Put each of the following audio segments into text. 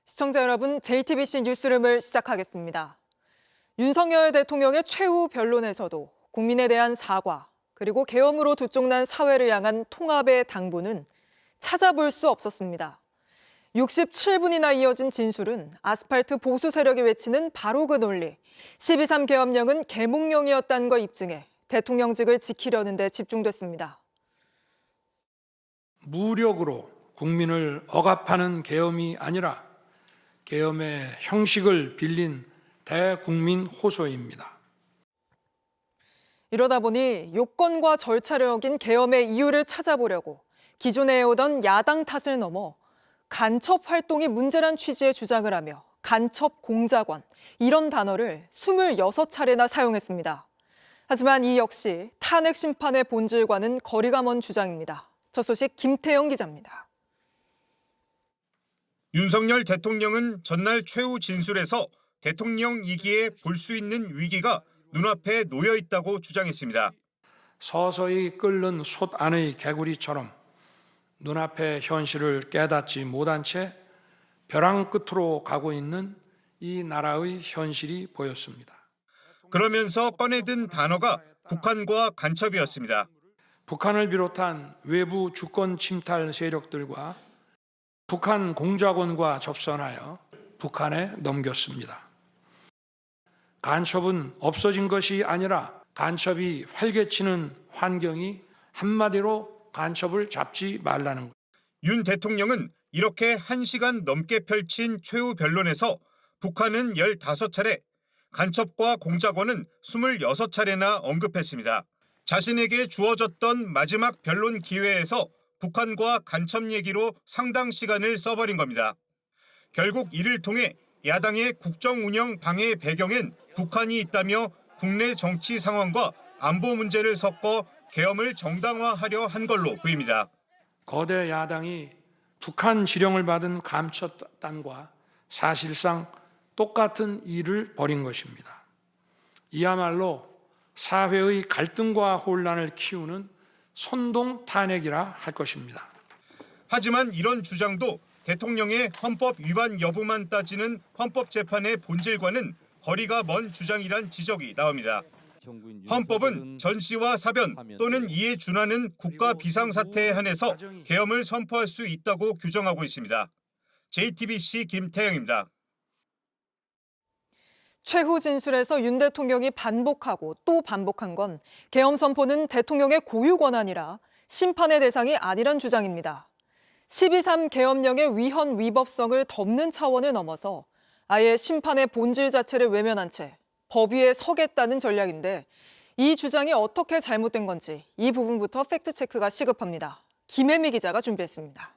시청자 여러분, JTBC 뉴스룸을 시작하겠습니다. 윤석열 대통령의 최후 변론에서도 국민에 대한 사과, 그리고 계엄으로 두쪽난 사회를 향한 통합의 당부는 찾아볼 수 없었습니다. 67분이나 이어진 진술은 아스팔트 보수 세력이 외치는 바로 그 논리, 12.3 계엄령은 계몽령이었다는 걸 입증해 대통령직을 지키려는 데 집중됐습니다. 무력으로 국민을 억압하는 계엄이 아니라 계엄의 형식을 빌린 대국민 호소입니다. 이러다 보니 요건과 절차를 어긴 계엄의 이유를 찾아보려고 기존에 해오던 야당 탓을 넘어 간첩 활동이 문제란 취지의 주장을 하며 간첩 공작원, 이런 단어를 26차례나 사용했습니다. 하지만 이 역시 탄핵 심판의 본질과는 거리가 먼 주장입니다. 첫 소식 김태영 기자입니다. 윤석열 대통령은 전날 최후 진술에서 대통령이기에 볼 수 있는 위기가 눈앞에 놓여 있다고 주장했습니다. 서서히 끓는 솥 안의 개구리처럼 눈앞의 현실을 깨닫지 못한 채 벼랑 끝으로 가고 있는 이 나라의 현실이 보였습니다. 그러면서 꺼내든 단어가 북한과 간첩이었습니다. 북한을 비롯한 외부 주권 침탈 세력들과 북한 공작원과 접선하여 북한에 넘겼습니다. 간첩은 없어진 것이 아니라 간첩이 활개치는 환경이 한마디로 간첩을 잡지 말라는 것. 윤 대통령은 이렇게 1시간 넘게 펼친 최후 변론에서 북한은 15차례, 간첩과 공작원은 26차례나 언급했습니다. 자신에게 주어졌던 마지막 변론 기회에서 북한과 간첩 얘기로 상당 시간을 써버린 겁니다. 결국 이를 통해 야당의 국정 운영 방해 배경엔 북한이 있다며 국내 정치 상황과 안보 문제를 섞어 계엄을 정당화하려 한 걸로 보입니다. 거대 야당이 북한 지령을 받은 감첩단과 사실상 똑같은 일을 벌인 것입니다. 이야말로 사회의 갈등과 혼란을 키우는 선동 탄핵이라 할 것입니다. 하지만 이런 주장도 대통령의 헌법 위반 여부만 따지는 헌법재판의 본질과는 거리가 먼 주장이란 지적이 나옵니다. 헌법은 전시와 사변 또는 이에 준하는 국가 비상사태에 한해서 계엄을 선포할 수 있다고 규정하고 있습니다. JTBC 김태영입니다. 최후 진술에서 윤 대통령이 반복하고 또 반복한 건 계엄 선포는 대통령의 고유 권한이라 심판의 대상이 아니란 주장입니다. 12.3 계엄령의 위헌 위법성을 덮는 차원을 넘어서 아예 심판의 본질 자체를 외면한 채 법 위에 서겠다는 전략인데 이 주장이 어떻게 잘못된 건지 이 부분부터 팩트체크가 시급합니다. 김혜미 기자가 준비했습니다.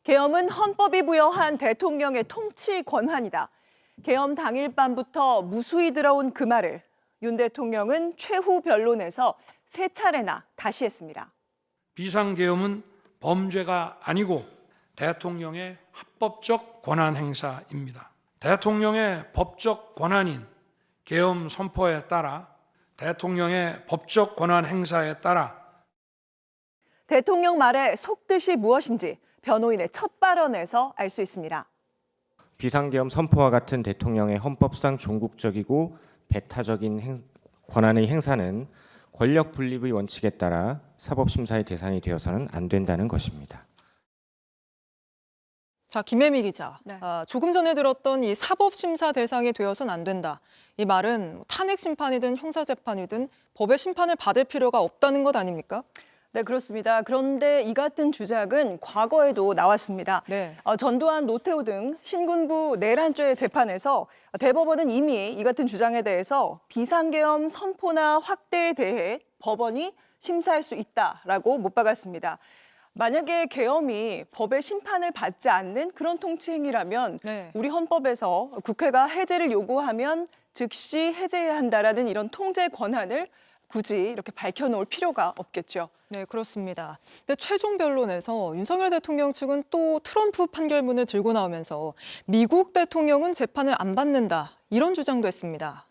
계엄은 헌법이 부여한 대통령의 통치 권한이다. 계엄 당일 밤부터 무수히 들어온 그 말을 윤 대통령은 최후 변론에서 3차례나 다시 했습니다. 비상계엄은 범죄가 아니고 대통령의 합법적 권한 행사입니다. 대통령의 법적 권한인 계엄 선포에 따라 대통령의 법적 권한 행사에 따라 대통령 말의 속뜻이 무엇인지 변호인의 첫 발언에서 알 수 있습니다. 비상계엄 선포와 같은 대통령의 헌법상 종국적이고 배타적인 권한의 행사는 권력 분립의 원칙에 따라 사법심사의 대상이 되어서는 안 된다는 것입니다. 자, 김혜미 기자. 네. 조금 전에 들었던 이 사법심사 대상이 되어서는 안 된다. 이 말은 탄핵 심판이든 형사재판이든 법의 심판을 받을 필요가 없다는 것 아닙니까? 네, 그렇습니다. 그런데 이 같은 주장은 과거에도 나왔습니다. 네. 전두환, 노태우 등 신군부 내란죄 재판에서 대법원은 이미 이 같은 주장에 대해서 비상계엄 선포나 확대에 대해 법원이 심사할 수 있다라고 못 박았습니다. 만약에 계엄이 법의 심판을 받지 않는 그런 통치 행위라면 네. 우리 헌법에서 국회가 해제를 요구하면 즉시 해제해야 한다라는 이런 통제 권한을 굳이 이렇게 밝혀놓을 필요가 없겠죠. 네, 그렇습니다. 근데 최종 변론에서 윤석열 대통령 측은 또 트럼프 판결문을 들고 나오면서 미국 대통령은 재판을 안 받는다, 이런 주장도 했습니다.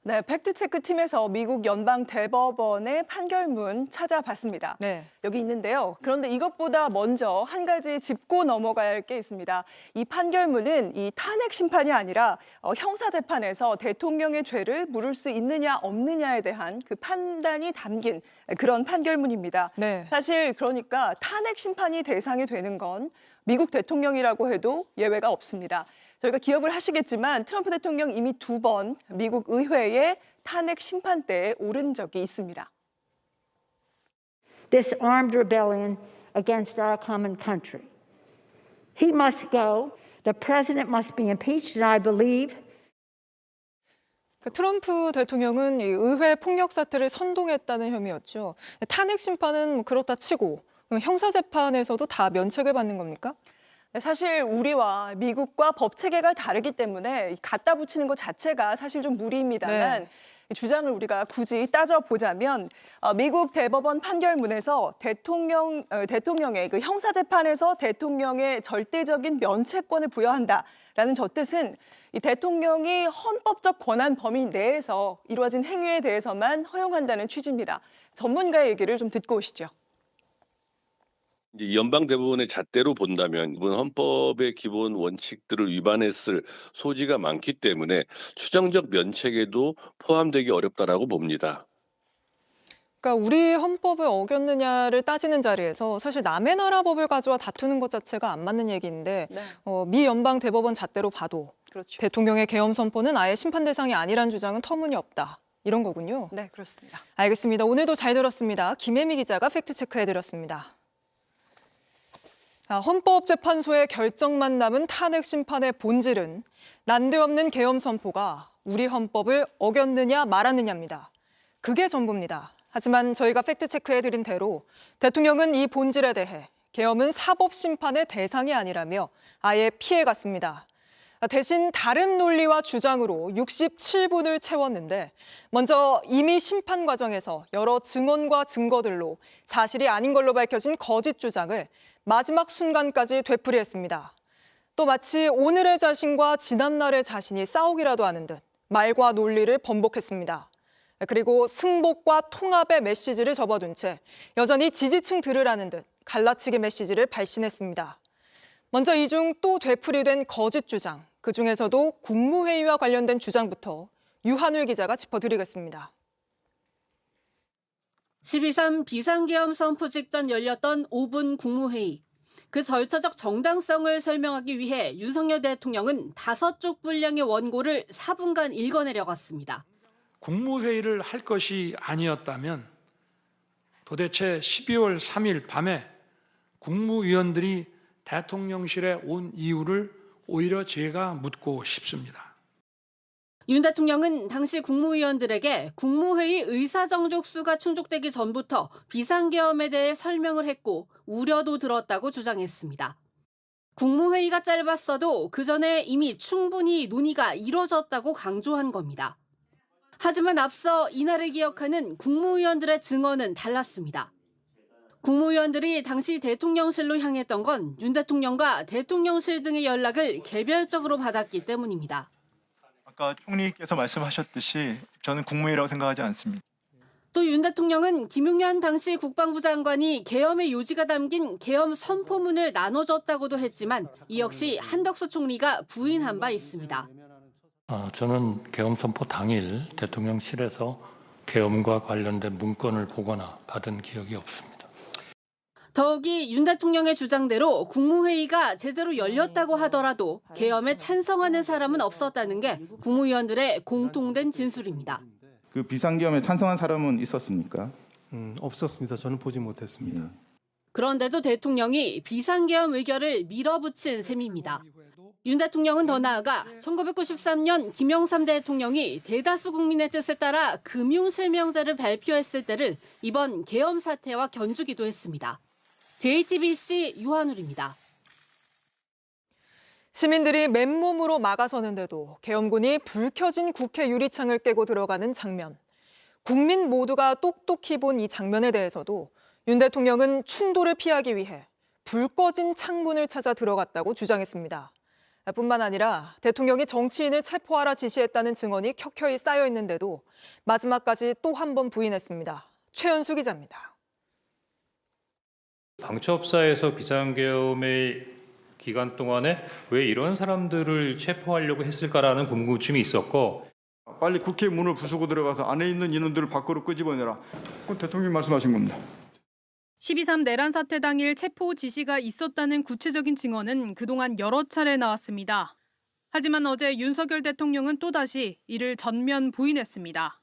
네, 팩트체크 팀에서 미국 연방 대법원의 판결문 찾아봤습니다. 네. 여기 있는데요. 그런데 이것보다 먼저 한 가지 짚고 넘어가야 할 게 있습니다. 이 판결문은 이 탄핵 심판이 아니라 형사재판에서 대통령의 죄를 물을 수 있느냐 없느냐에 대한 그 판단이 담긴 그런 판결문입니다. 네. 사실 그러니까 탄핵 심판이 대상이 되는 건 미국 대통령이라고 해도 예외가 없습니다. 저희가 기억을 하시겠지만 트럼프 대통령 이미 2번 미국 의회의 탄핵 심판대에 오른 적이 있습니다. This armed rebellion against our common country. He must go. The president must be impeached, and I believe 트럼프 대통령은 이 의회 폭력 사태를 선동했다는 혐의였죠. 탄핵 심판은 그렇다 치고 형사재판에서도 다 면책을 받는 겁니까? 사실 우리와 미국과 법 체계가 다르기 때문에 갖다 붙이는 것 자체가 사실 좀 무리입니다만 네. 이 주장을 우리가 굳이 따져보자면 미국 대법원 판결문에서 대통령의 그 형사재판에서 대통령의 절대적인 면책권을 부여한다라는 저 뜻은 이 대통령이 헌법적 권한 범위 내에서 이루어진 행위에 대해서만 허용한다는 취지입니다. 전문가의 얘기를 좀 듣고 오시죠. 이제 연방 대법원의 잣대로 본다면 이번 헌법의 기본 원칙들을 위반했을 소지가 많기 때문에 추정적 면책에도 포함되기 어렵다라고 봅니다. 그러니까 우리 헌법을 어겼느냐를 따지는 자리에서 사실 남의 나라 법을 가져와 다투는 것 자체가 안 맞는 얘기인데 네. 미 연방 대법원 잣대로 봐도 그렇죠. 대통령의 계엄 선포는 아예 심판 대상이 아니란 주장은 터무니없다. 이런 거군요. 네, 그렇습니다. 알겠습니다. 오늘도 잘 들었습니다. 김혜미 기자가 팩트체크해드렸습니다. 헌법재판소의 결정만 남은 탄핵 심판의 본질은 난데없는 계엄 선포가 우리 헌법을 어겼느냐 말았느냐입니다. 그게 전부입니다. 하지만 저희가 팩트체크해드린 대로 대통령은 이 본질에 대해 계엄은 사법심판의 대상이 아니라며 아예 피해갔습니다. 대신 다른 논리와 주장으로 67분을 채웠는데 먼저 이미 심판 과정에서 여러 증언과 증거들로 사실이 아닌 걸로 밝혀진 거짓 주장을 마지막 순간까지 되풀이했습니다. 또 마치 오늘의 자신과 지난날의 자신이 싸우기라도 하는 듯 말과 논리를 번복했습니다. 그리고 승복과 통합의 메시지를 접어둔 채 여전히 지지층 들으라는 듯 갈라치기 메시지를 발신했습니다. 먼저 이 중 또 되풀이된 거짓 주장, 그중에서도 국무회의와 관련된 주장부터 유한울 기자가 짚어드리겠습니다. 12.3 비상계엄 선포 직전 열렸던 5분 국무회의. 그 절차적 정당성을 설명하기 위해 윤석열 대통령은 5쪽 분량의 원고를 4분간 읽어내려갔습니다. 국무회의를 할 것이 아니었다면 도대체 12월 3일 밤에 국무위원들이 대통령실에 온 이유를 오히려 제가 묻고 싶습니다. 윤 대통령은 당시 국무위원들에게 국무회의 의사정족수가 충족되기 전부터 비상계엄에 대해 설명을 했고 우려도 들었다고 주장했습니다. 국무회의가 짧았어도 그 전에 이미 충분히 논의가 이뤄졌다고 강조한 겁니다. 하지만 앞서 이날을 기억하는 국무위원들의 증언은 달랐습니다. 국무위원들이 당시 대통령실로 향했던 건 윤 대통령과 대통령실 등의 연락을 개별적으로 받았기 때문입니다. 아까 총리께서 말씀하셨듯이 저는 국무회의라고 생각하지 않습니다. 또 윤 대통령은 김용현 당시 국방부 장관이 계엄의 요지가 담긴 계엄 선포문을 나눠줬다고도 했지만 이 역시 한덕수 총리가 부인한 바 있습니다. 저는 계엄 선포 당일 대통령실에서 계엄과 관련된 문건을 보거나 받은 기억이 없습니다. 더욱이 윤 대통령의 주장대로 국무회의가 제대로 열렸다고 하더라도 계엄에 찬성하는 사람은 없었다는 게 국무위원들의 공통된 진술입니다. 그 비상계엄에 찬성한 사람은 있었습니까? 없었습니다. 저는 보지 못했습니다. 그런데도 대통령이 비상계엄 의결을 밀어붙인 셈입니다. 윤 대통령은 더 나아가 1993년 김영삼 대통령이 대다수 국민의 뜻에 따라 금융실명제를 발표했을 때를 이번 계엄 사태와 견주기도 했습니다. JTBC 유한울입니다. 시민들이 맨몸으로 막아서는데도 계엄군이 불 켜진 국회 유리창을 깨고 들어가는 장면. 국민 모두가 똑똑히 본 이 장면에 대해서도 윤 대통령은 충돌을 피하기 위해 불 꺼진 창문을 찾아 들어갔다고 주장했습니다. 뿐만 아니라 대통령이 정치인을 체포하라 지시했다는 증언이 켜켜이 쌓여 있는데도 마지막까지 또 한 번 부인했습니다. 최연수 기자입니다. 방첩사에서 비상계엄의 기간 동안에 왜 이런 사람들을 체포하려고 했을까라는 궁금증이 있었고, 빨리 국회 문을 부수고 들어가서 안에 있는 인원들을 밖으로 끄집어내라. 그건 대통령이 말씀하신 겁니다. 12.3 내란 사태 당일 체포 지시가 있었다는 구체적인 증언은 그동안 여러 차례 나왔습니다. 하지만 어제 윤석열 대통령은 또다시 이를 전면 부인했습니다.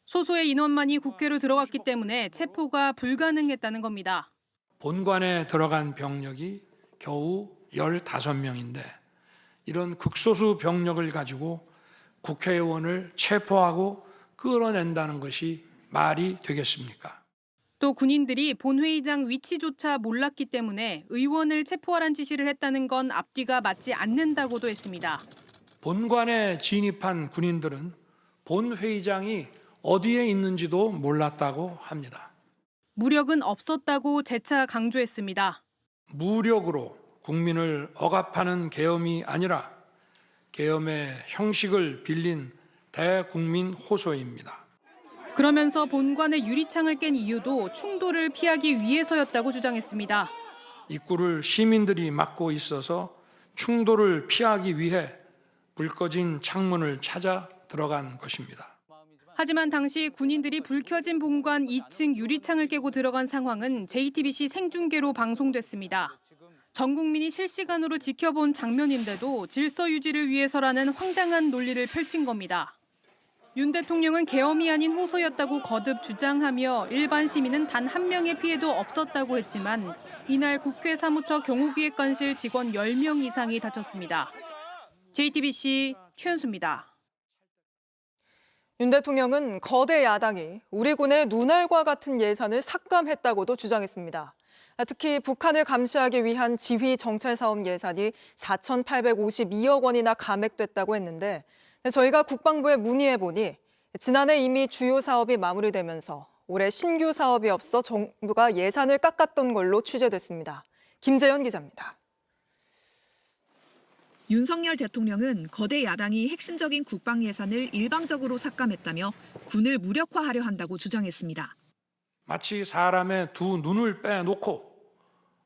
소수의 인원만이 국회로 들어갔기 때문에 체포가 불가능했다는 겁니다. 본관에 들어간 병력이 겨우 15명인데 이런 극소수 병력을 가지고 국회의원을 체포하고 끌어낸다는 것이 말이 되겠습니까? 또 군인들이 본회의장 위치조차 몰랐기 때문에 의원을 체포하란 지시를 했다는 건 앞뒤가 맞지 않는다고도 했습니다. 본관에 진입한 군인들은 본회의장이 어디에 있는지도 몰랐다고 합니다. 무력은 없었다고 재차 강조했습니다. 무력으로 국민을 억압하는 계엄이 아니라 계엄의 형식을 빌린 대국민 호소입니다. 그러면서 본관의 유리창을 깬 이유도 충돌을 피하기 위해서였다고 주장했습니다. 입구를 시민들이 막고 있어서 충돌을 피하기 위해 불 꺼진 창문을 찾아 들어간 것입니다. 하지만 당시 군인들이 불 켜진 본관 2층 유리창을 깨고 들어간 상황은 JTBC 생중계로 방송됐습니다. 전 국민이 실시간으로 지켜본 장면인데도 질서 유지를 위해서라는 황당한 논리를 펼친 겁니다. 윤 대통령은 계엄이 아닌 호소였다고 거듭 주장하며 일반 시민은 단 한 명의 피해도 없었다고 했지만 이날 국회 사무처 경호기획관실 직원 10명 이상이 다쳤습니다. JTBC 최연수입니다. 윤 대통령은 거대 야당이 우리 군의 눈알과 같은 예산을 삭감했다고도 주장했습니다. 특히 북한을 감시하기 위한 지휘 정찰 사업 예산이 4,852억 원이나 감액됐다고 했는데 저희가 국방부에 문의해보니 지난해 이미 주요 사업이 마무리되면서 올해 신규 사업이 없어 정부가 예산을 깎았던 걸로 취재됐습니다. 김재현 기자입니다. 윤석열 대통령은 거대 야당이 핵심적인 국방 예산을 일방적으로 삭감했다며 군을 무력화하려 한다고 주장했습니다. 마치 사람의 두 눈을 빼놓고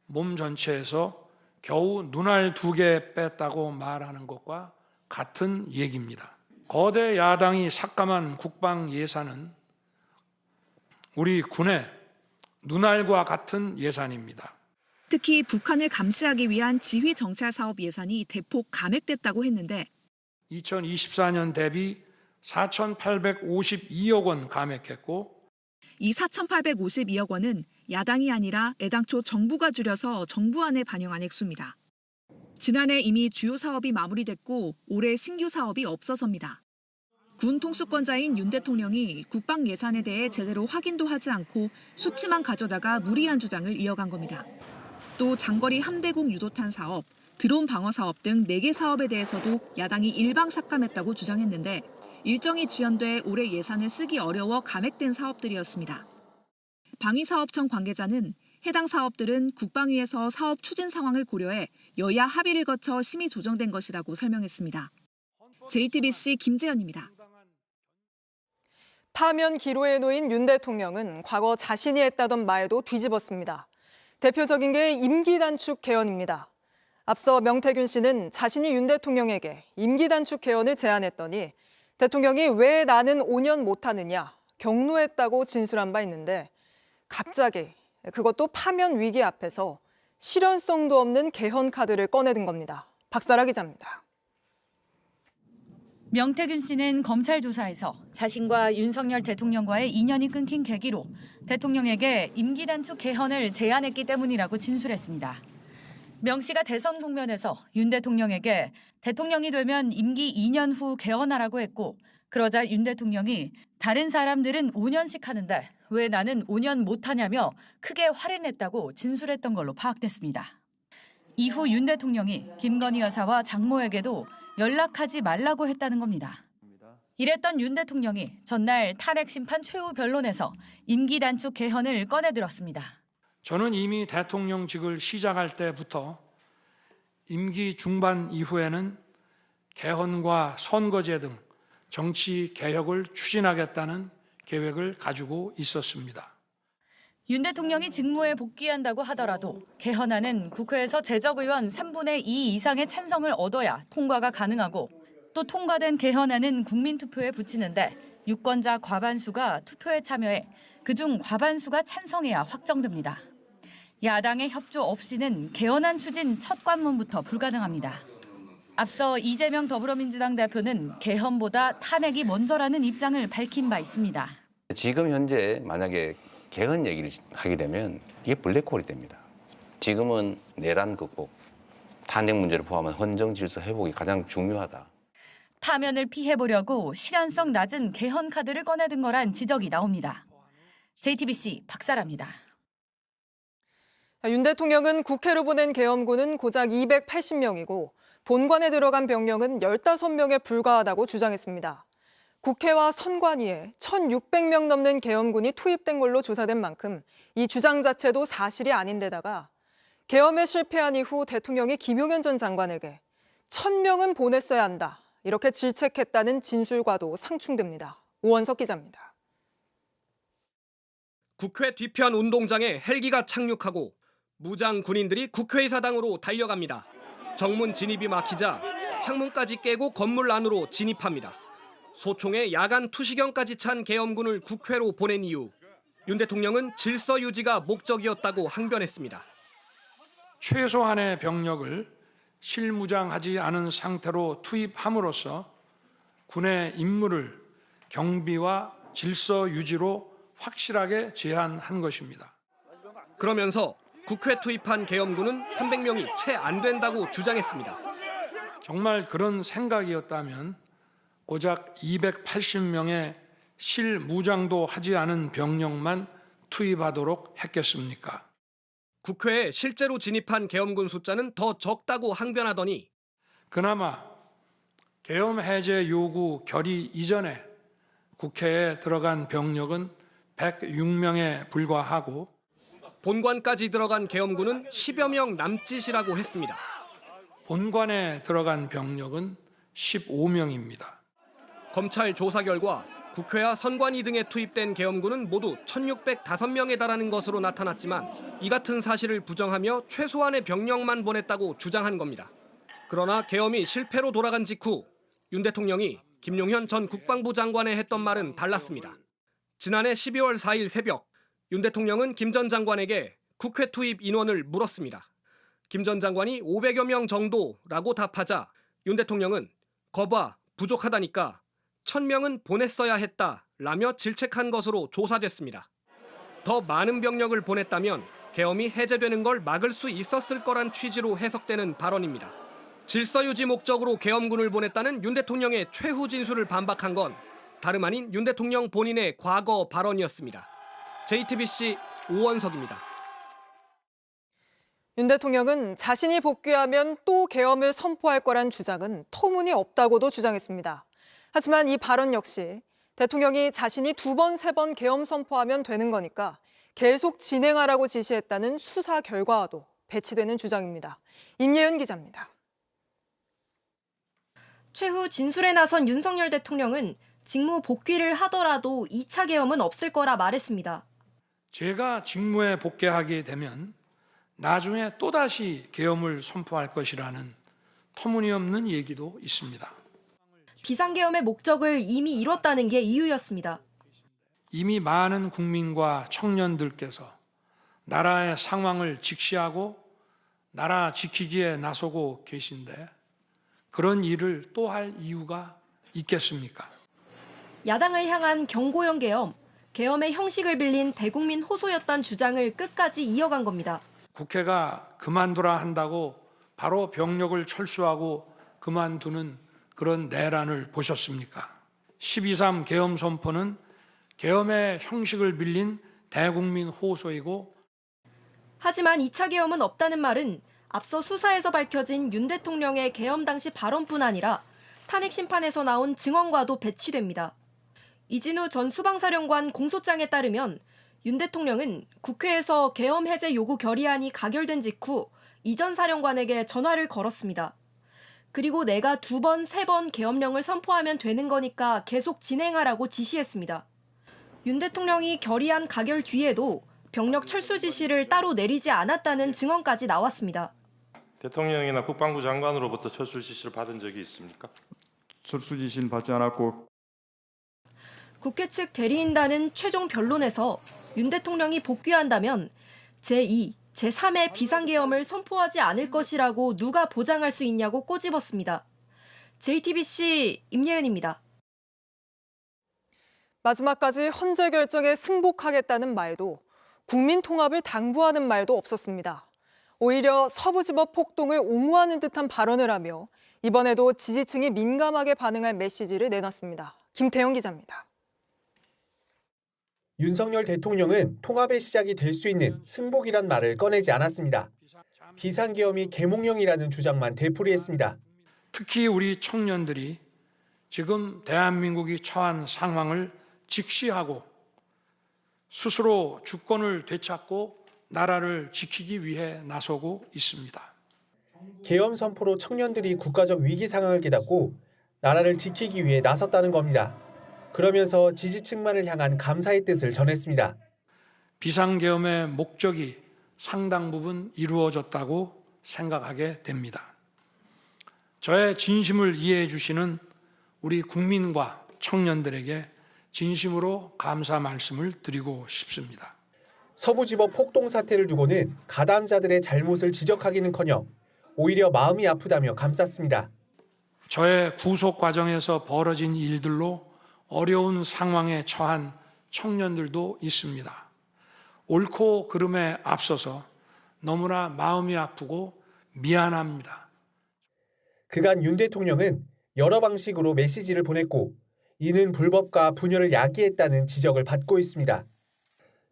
몸 전체에서 겨우 눈알 2개 뺐다고 말하는 것과 같은 얘기입니다. 거대 야당이 삭감한 국방 예산은 우리 군의 눈알과 같은 예산입니다. 특히 북한을 감시하기 위한 지휘 정찰 사업 예산이 대폭 감액됐다고 했는데 2024년 대비 4,852억 원 감액했고 이 4,852억 원은 야당이 아니라 애당초 정부가 줄여서 정부안에 반영한 액수입니다. 지난해 이미 주요 사업이 마무리됐고 올해 신규 사업이 없어서입니다. 군 통수권자인 윤 대통령이 국방 예산에 대해 제대로 확인도 하지 않고 수치만 가져다가 무리한 주장을 이어간 겁니다. 또 장거리 함대공 유도탄 사업, 드론 방어 사업 등 4개 사업에 대해서도 야당이 일방 삭감했다고 주장했는데 일정이 지연돼 올해 예산을 쓰기 어려워 감액된 사업들이었습니다. 방위사업청 관계자는 해당 사업들은 국방위에서 사업 추진 상황을 고려해 여야 합의를 거쳐 심의 조정된 것이라고 설명했습니다. JTBC 김재현입니다. 파면 기로에 놓인 윤 대통령은 과거 자신이 했다던 말도 뒤집었습니다. 대표적인 게 임기 단축 개헌입니다. 앞서 명태균 씨는 자신이 윤 대통령에게 임기 단축 개헌을 제안했더니 대통령이 왜 나는 5년 못하느냐 경로했다고 진술한 바 있는데 갑자기 그것도 파면 위기 앞에서 실현성도 없는 개헌 카드를 꺼내든 겁니다. 박사라 기자입니다. 명태균 씨는 검찰 조사에서 자신과 윤석열 대통령과의 인연이 끊긴 계기로 대통령에게 임기 단축 개헌을 제안했기 때문이라고 진술했습니다. 명 씨가 대선 국면에서 윤 대통령에게 대통령이 되면 임기 2년 후 개헌하라고 했고 그러자 윤 대통령이 다른 사람들은 5년씩 하는데 왜 나는 5년 못하냐며 크게 화를 냈다고 진술했던 걸로 파악됐습니다. 이후 윤 대통령이 김건희 여사와 장모에게도 연락하지 말라고 했다는 겁니다. 이랬던 윤 대통령이 전날 탄핵 심판 최후 변론에서 임기 단축 개헌을 꺼내들었습니다. 저는 이미 대통령직을 시작할 때부터 임기 중반 이후에는 개헌과 선거제 등 정치 개혁을 추진하겠다는 계획을 가지고 있었습니다. 윤 대통령이 직무에 복귀한다고 하더라도 개헌안은 국회에서 재적의원 3분의 2 이상의 찬성을 얻어야 통과가 가능하고 또 통과된 개헌안은 국민투표에 붙이는데 유권자 과반수가 투표에 참여해 그중 과반수가 찬성해야 확정됩니다. 야당의 협조 없이는 개헌안 추진 첫 관문부터 불가능합니다. 앞서 이재명 더불어민주당 대표는 개헌보다 탄핵이 먼저라는 입장을 밝힌 바 있습니다. 지금 현재 만약에 개헌 얘기를 하게 되면 이게 블랙홀이 됩니다. 지금은 내란 극복, 탄핵 문제를 포함한 헌정 질서 회복이 가장 중요하다. 파면을 피해보려고 실현성 낮은 개헌 카드를 꺼내든 거란 지적이 나옵니다. JTBC 박사라입니다. 윤 대통령은 국회로 보낸 계엄군은 고작 280명이고 본관에 들어간 병력은 15명에 불과하다고 주장했습니다. 국회와 선관위에 1,600명 넘는 계엄군이 투입된 걸로 조사된 만큼 이 주장 자체도 사실이 아닌데다가 계엄에 실패한 이후 대통령이 김용현 전 장관에게 1,000명은 보냈어야 한다 이렇게 질책했다는 진술과도 상충됩니다. 오원석 기자입니다. 국회 뒤편 운동장에 헬기가 착륙하고 무장 군인들이 국회의사당으로 달려갑니다. 정문 진입이 막히자 창문까지 깨고 건물 안으로 진입합니다. 소총에 야간 투시경까지 찬 계엄군을 국회로 보낸 이유, 윤 대통령은 질서 유지가 목적이었다고 항변했습니다. 최소한의 병력을 실무장하지 않은 상태로 투입함으로써 군의 임무를 경비와 질서 유지로 확실하게 제한한 것입니다. 그러면서 국회 투입한 계엄군은 300명이 채 안 된다고 주장했습니다. 정말 그런 생각이었다면 고작 280명의 실무장도 하지 않은 병력만 투입하도록 했겠습니까? 국회에 실제로 진입한 계엄군 숫자는 더 적다고 항변하더니 그나마 계엄 해제 요구 결의 이전에 국회에 들어간 병력은 106명에 불과하고 본관까지 들어간 계엄군은 10여 명 남짓이라고 했습니다. 본관에 들어간 병력은 15명입니다. 검찰 조사 결과 국회와 선관위 등에 투입된 계엄군은 모두 1,605명에 달하는 것으로 나타났지만 이 같은 사실을 부정하며 최소한의 병력만 보냈다고 주장한 겁니다. 그러나 계엄이 실패로 돌아간 직후 윤 대통령이 김용현 전 국방부 장관에 했던 말은 달랐습니다. 지난해 12월 4일 새벽 윤 대통령은 김 전 장관에게 국회 투입 인원을 물었습니다. 김 전 장관이 500여 명 정도라고 답하자 윤 대통령은 거봐 부족하다니까 1,000명은 보냈어야 했다라며 질책한 것으로 조사됐습니다. 더 많은 병력을 보냈다면 계엄이 해제되는 걸 막을 수 있었을 거란 취지로 해석되는 발언입니다. 질서 유지 목적으로 계엄군을 보냈다는 윤 대통령의 최후 진술을 반박한 건 다름 아닌 윤 대통령 본인의 과거 발언이었습니다. JTBC 오원석입니다. 윤 대통령은 자신이 복귀하면 또 계엄을 선포할 거란 주장은 터무니없다고도 주장했습니다. 하지만 이 발언 역시 대통령이 자신이 2번, 3번 계엄 선포하면 되는 거니까 계속 진행하라고 지시했다는 수사 결과와도 배치되는 주장입니다. 임예은 기자입니다. 최후 진술에 나선 윤석열 대통령은 직무 복귀를 하더라도 2차 계엄은 없을 거라 말했습니다. 제가 직무에 복귀하게 되면 나중에 또다시 계엄을 선포할 것이라는 터무니없는 얘기도 있습니다. 비상계엄의 목적을 이미 이뤘다는 게 이유였습니다. 이미 많은 국민과 청년들께서 나라의 상황을 직시하고 나라 지키기에 나서고 계신데 그런 일을 또 할 이유가 있겠습니까? 야당을 향한 경고형 계엄, 계엄의 형식을 빌린 대국민 호소였던 주장을 끝까지 이어간 겁니다. 국회가 그만두라 한다고 바로 병력을 철수하고 그만두는 그런 내란을 보셨습니까? 12.3 계엄 선포는 계엄의 형식을 빌린 대국민 호소이고 하지만 2차 계엄은 없다는 말은 앞서 수사에서 밝혀진 윤 대통령의 계엄 당시 발언뿐 아니라 탄핵 심판에서 나온 증언과도 배치됩니다. 이진우 전 수방사령관 공소장에 따르면 윤 대통령은 국회에서 계엄 해제 요구 결의안이 가결된 직후 이전 사령관에게 전화를 걸었습니다. 그리고 내가 2번, 3번 계엄령을 선포하면 되는 거니까 계속 진행하라고 지시했습니다. 윤 대통령이 결의안 가결 뒤에도 병력 철수 지시를 따로 내리지 않았다는 증언까지 나왔습니다. 대통령이나 국방부 장관으로부터 철수 지시를 받은 적이 있습니까? 철수 지시는 받지 않았고 국회 측 대리인단은 최종 변론에서 윤 대통령이 복귀한다면 제2, 제3의 비상계엄을 선포하지 않을 것이라고 누가 보장할 수 있냐고 꼬집었습니다. JTBC 임예은입니다. 마지막까지 헌재 결정에 승복하겠다는 말도 국민 통합을 당부하는 말도 없었습니다. 오히려 서부지법 폭동을 옹호하는 듯한 발언을 하며 이번에도 지지층이 민감하게 반응할 메시지를 내놨습니다. 김태영 기자입니다. 윤석열 대통령은 통합의 시작이 될 수 있는 승복이란 말을 꺼내지 않았습니다. 비상계엄이 계몽령이라는 주장만 되풀이했습니다. 특히 우리 청년들이 지금 대한민국이 처한 상황을 직시하고 스스로 주권을 되찾고 나라를 지키기 위해 나서고 있습니다. 계엄 선포로 청년들이 국가적 위기 상황을 깨닫고 나라를 지키기 위해 나섰다는 겁니다. 그러면서 지지층만을 향한 감사의 뜻을 전했습니다. 비상계엄의 목적이 상당 부분 이루어졌다고 생각하게 됩니다. 저의 진심을 이해해 주시는 우리 국민과 청년들에게 진심으로 감사 말씀을 드리고 싶습니다. 서부지법 폭동 사태를 두고는 가담자들의 잘못을 지적하기는커녕 오히려 마음이 아프다며 감쌌습니다. 저의 구속 과정에서 벌어진 일들로 어려운 상황에 처한 청년들도 있습니다. 옳고 그름에 앞서서 너무나 마음이 아프고 미안합니다. 그간 윤 대통령은 여러 방식으로 메시지를 보냈고 이는 불법과 분열을 야기했다는 지적을 받고 있습니다.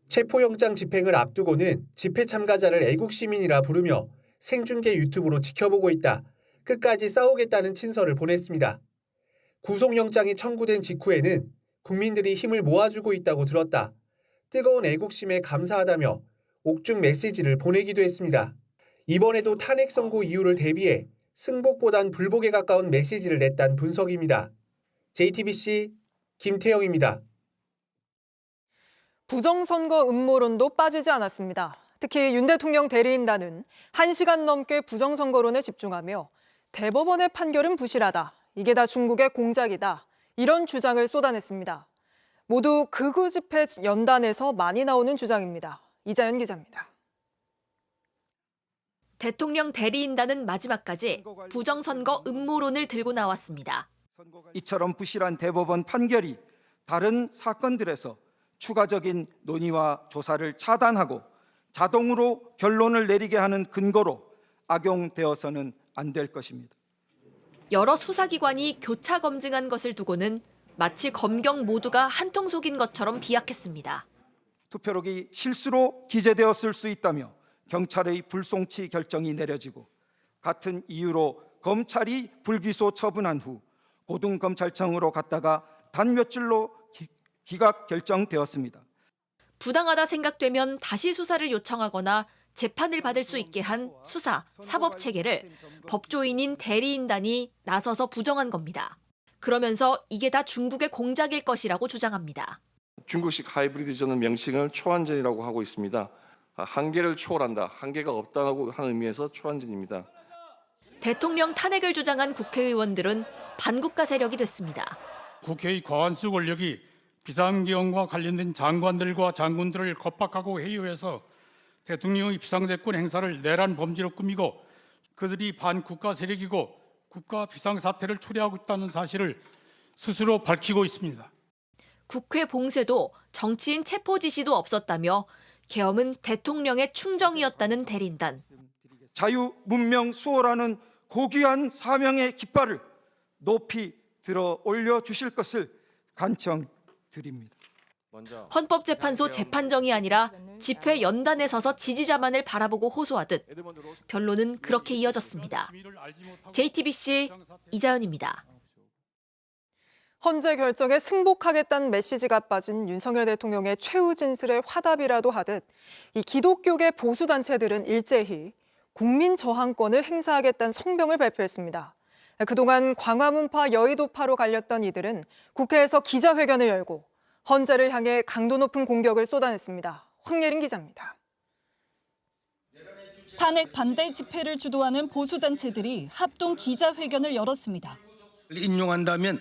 체포영장 집행을 앞두고는 집회 참가자를 애국시민이라 부르며 생중계 유튜브로 지켜보고 있다. 끝까지 싸우겠다는 친서를 보냈습니다. 구속영장이 청구된 직후에는 국민들이 힘을 모아주고 있다고 들었다. 뜨거운 애국심에 감사하다며 옥중 메시지를 보내기도 했습니다. 이번에도 탄핵 선고 이유를 대비해 승복보단 불복에 가까운 메시지를 냈다는 분석입니다. JTBC 김태영입니다. 부정선거 음모론도 빠지지 않았습니다. 특히 윤 대통령 대리인단은 1시간 넘게 부정선거론에 집중하며 대법원의 판결은 부실하다. 이게 다 중국의 공작이다. 이런 주장을 쏟아냈습니다. 모두 극우 집회 연단에서 많이 나오는 주장입니다. 이자연 기자입니다. 대통령 대리인단은 마지막까지 부정선거 음모론을 들고 나왔습니다. 이처럼 부실한 대법원 판결이 다른 사건들에서 추가적인 논의와 조사를 차단하고 자동으로 결론을 내리게 하는 근거로 악용되어서는 안 될 것입니다. 여러 수사기관이 교차 검증한 것을 두고는 마치 검경 모두가 한통 속인 것처럼 비약했습니다. 투표록이 실수로 기재되었을 수 있다며 경찰의 불송치 결정이 내려지고 같은 이유로 검찰이 불기소 처분한 후 고등검찰청으로 갔다가 단 며칠로 기각 결정되었습니다. 부당하다 생각되면 다시 수사를 요청하거나 재판을 받을 수 있게 한 수사, 사법 체계를 법조인인 대리인단이 나서서 부정한 겁니다. 그러면서 이게 다 중국의 공작일 것이라고 주장합니다. 중국식 하이브리드전은 명칭을 초안전이라고 하고 있습니다. 한계를 초월한다, 한계가 없다고 하는 의미에서 초안전입니다. 대통령 탄핵을 주장한 국회의원들은 반국가 세력이 됐습니다. 국회의 과반수 권력이 비상계엄과 관련된 장관들과 장군들을 겁박하고 회유해서 대통령의 비상대권 행사를 내란 범죄로 꾸미고 그들이 반국가 세력이고 국가 비상사태를 초래하고 있다는 사실을 스스로 밝히고 있습니다. 국회 봉쇄도 정치인 체포 지시도 없었다며 계엄은 대통령의 충정이었다는 대리인단. 자유, 문명, 수호라는 고귀한 사명의 깃발을 높이 들어 올려주실 것을 간청드립니다. 헌법재판소 재판정이 아니라 집회 연단에 서서 지지자만을 바라보고 호소하듯 변론은 그렇게 이어졌습니다. JTBC 이자연입니다. 헌재 결정에 승복하겠다는 메시지가 빠진 윤석열 대통령의 최후 진술에 화답이라도 하듯 이 기독교계 보수단체들은 일제히 국민 저항권을 행사하겠다는 성명을 발표했습니다. 그동안 광화문파, 여의도파로 갈렸던 이들은 국회에서 기자회견을 열고 헌재를 향해 강도 높은 공격을 쏟아냈습니다. 황예린 기자입니다. 탄핵 반대 집회를 주도하는 보수단체들이 합동 기자회견을 열었습니다. 인용한다면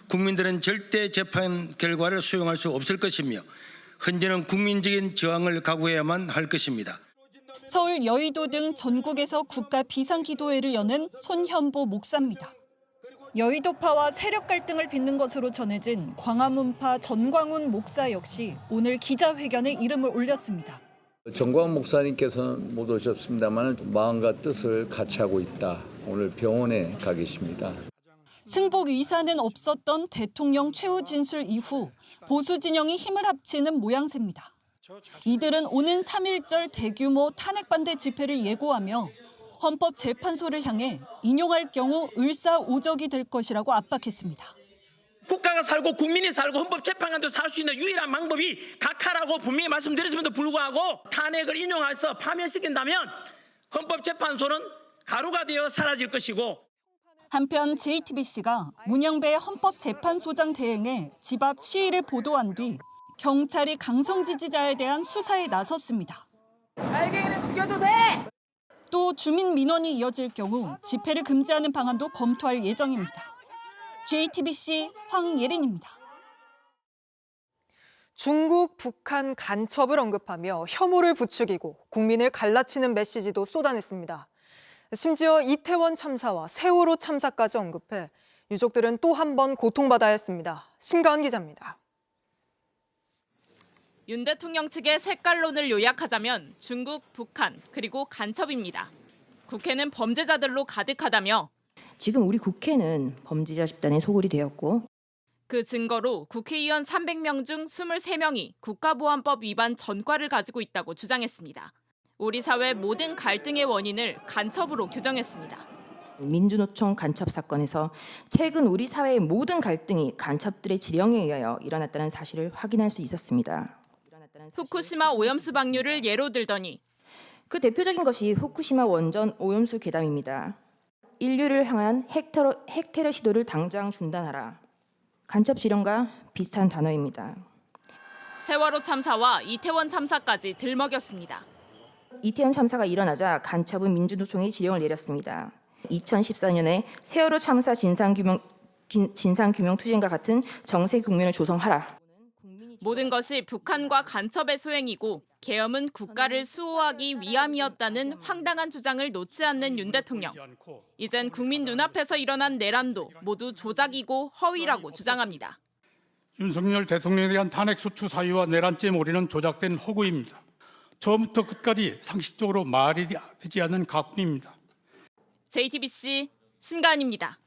국민들은 절대 재판 결과를 수용할 수 없을 것이며 헌재는 국민적인 저항을 각오해야만 할 것입니다. 서울, 여의도 등 전국에서 국가 비상기도회를 여는 손현보 목사입니다. 여의도파와 세력 갈등을 빚는 것으로 전해진 광화문파 전광훈 목사 역시 오늘 기자회견에 이름을 올렸습니다. 전광훈 목사님께서는 못 오셨습니다만 마음과 뜻을 같이 하고 있다. 오늘 병원에 가 계십니다. 승복 의사는 없었던 대통령 최후 진술 이후 보수 진영이 힘을 합치는 모양새입니다. 이들은 오는 3.1절 대규모 탄핵 반대 집회를 예고하며 헌법재판소를 향해 인용할 경우 을사오적이 될 것이라고 압박했습니다. 국가가 살고 국민이 살고 헌법재판관도 살 수 있는 유일한 방법이 각하라고 분명히 말씀드렸음에도 불구하고 탄핵을 인용해서 파면시킨다면 헌법재판소는 가루가 되어 사라질 것이고. 한편 JTBC가 문영배 헌법재판소장 대행의 집 앞 시위를 보도한 뒤 경찰이 강성 지지자에 대한 수사에 나섰습니다. 알갱이는 죽여도 돼! 또 주민 민원이 이어질 경우 집회를 금지하는 방안도 검토할 예정입니다. JTBC 황예린입니다. 중국, 북한 간첩을 언급하며 혐오를 부추기고 국민을 갈라치는 메시지도 쏟아냈습니다. 심지어 이태원 참사와 세월호 참사까지 언급해 유족들은 또 한 번 고통받아야 했습니다. 심가은 기자입니다. 윤 대통령 측의 색깔론을 요약하자면 중국, 북한, 그리고 간첩입니다. 국회는 범죄자들로 가득하다며 지금 우리 국회는 범죄자 집단의 소굴이 되었고 그 증거로 국회의원 300명 중 23명이 국가보안법 위반 전과를 가지고 있다고 주장했습니다. 우리 사회 모든 갈등의 원인을 간첩으로 규정했습니다. 민주노총 간첩 사건에서 최근 우리 사회의 모든 갈등이 간첩들의 지령에 의하여 일어났다는 사실을 확인할 수 있었습니다. 후쿠시마 오염수 방류를 예로 들더니 그 대표적인 것이 후쿠시마 원전 오염수 괴담입니다. 인류를 향한 핵테러 시도를 당장 중단하라. 간첩 지령과 비슷한 단어입니다. 세월호 참사와 이태원 참사까지 들먹였습니다. 이태원 참사가 일어나자 간첩은 민주노총에 지령을 내렸습니다. 2014년에 세월호 참사 진상규명 투쟁과 같은 정세 국면을 조성하라. 모든 것이 북한과 간첩의 소행이고 계엄은 국가를 수호하기 위함이었다는 황당한 주장을 놓지 않는 윤 대통령. 이젠 국민 눈앞에서 일어난 내란도 모두 조작이고 허위라고 주장합니다. 윤석열 대통령에 대한 탄핵 소추 사유와 내란죄 몰이는 조작된 허구입니다. 처음부터 끝까지 상식적으로 말이 되지 않는 가품입니다. JTBC 심가은입니다.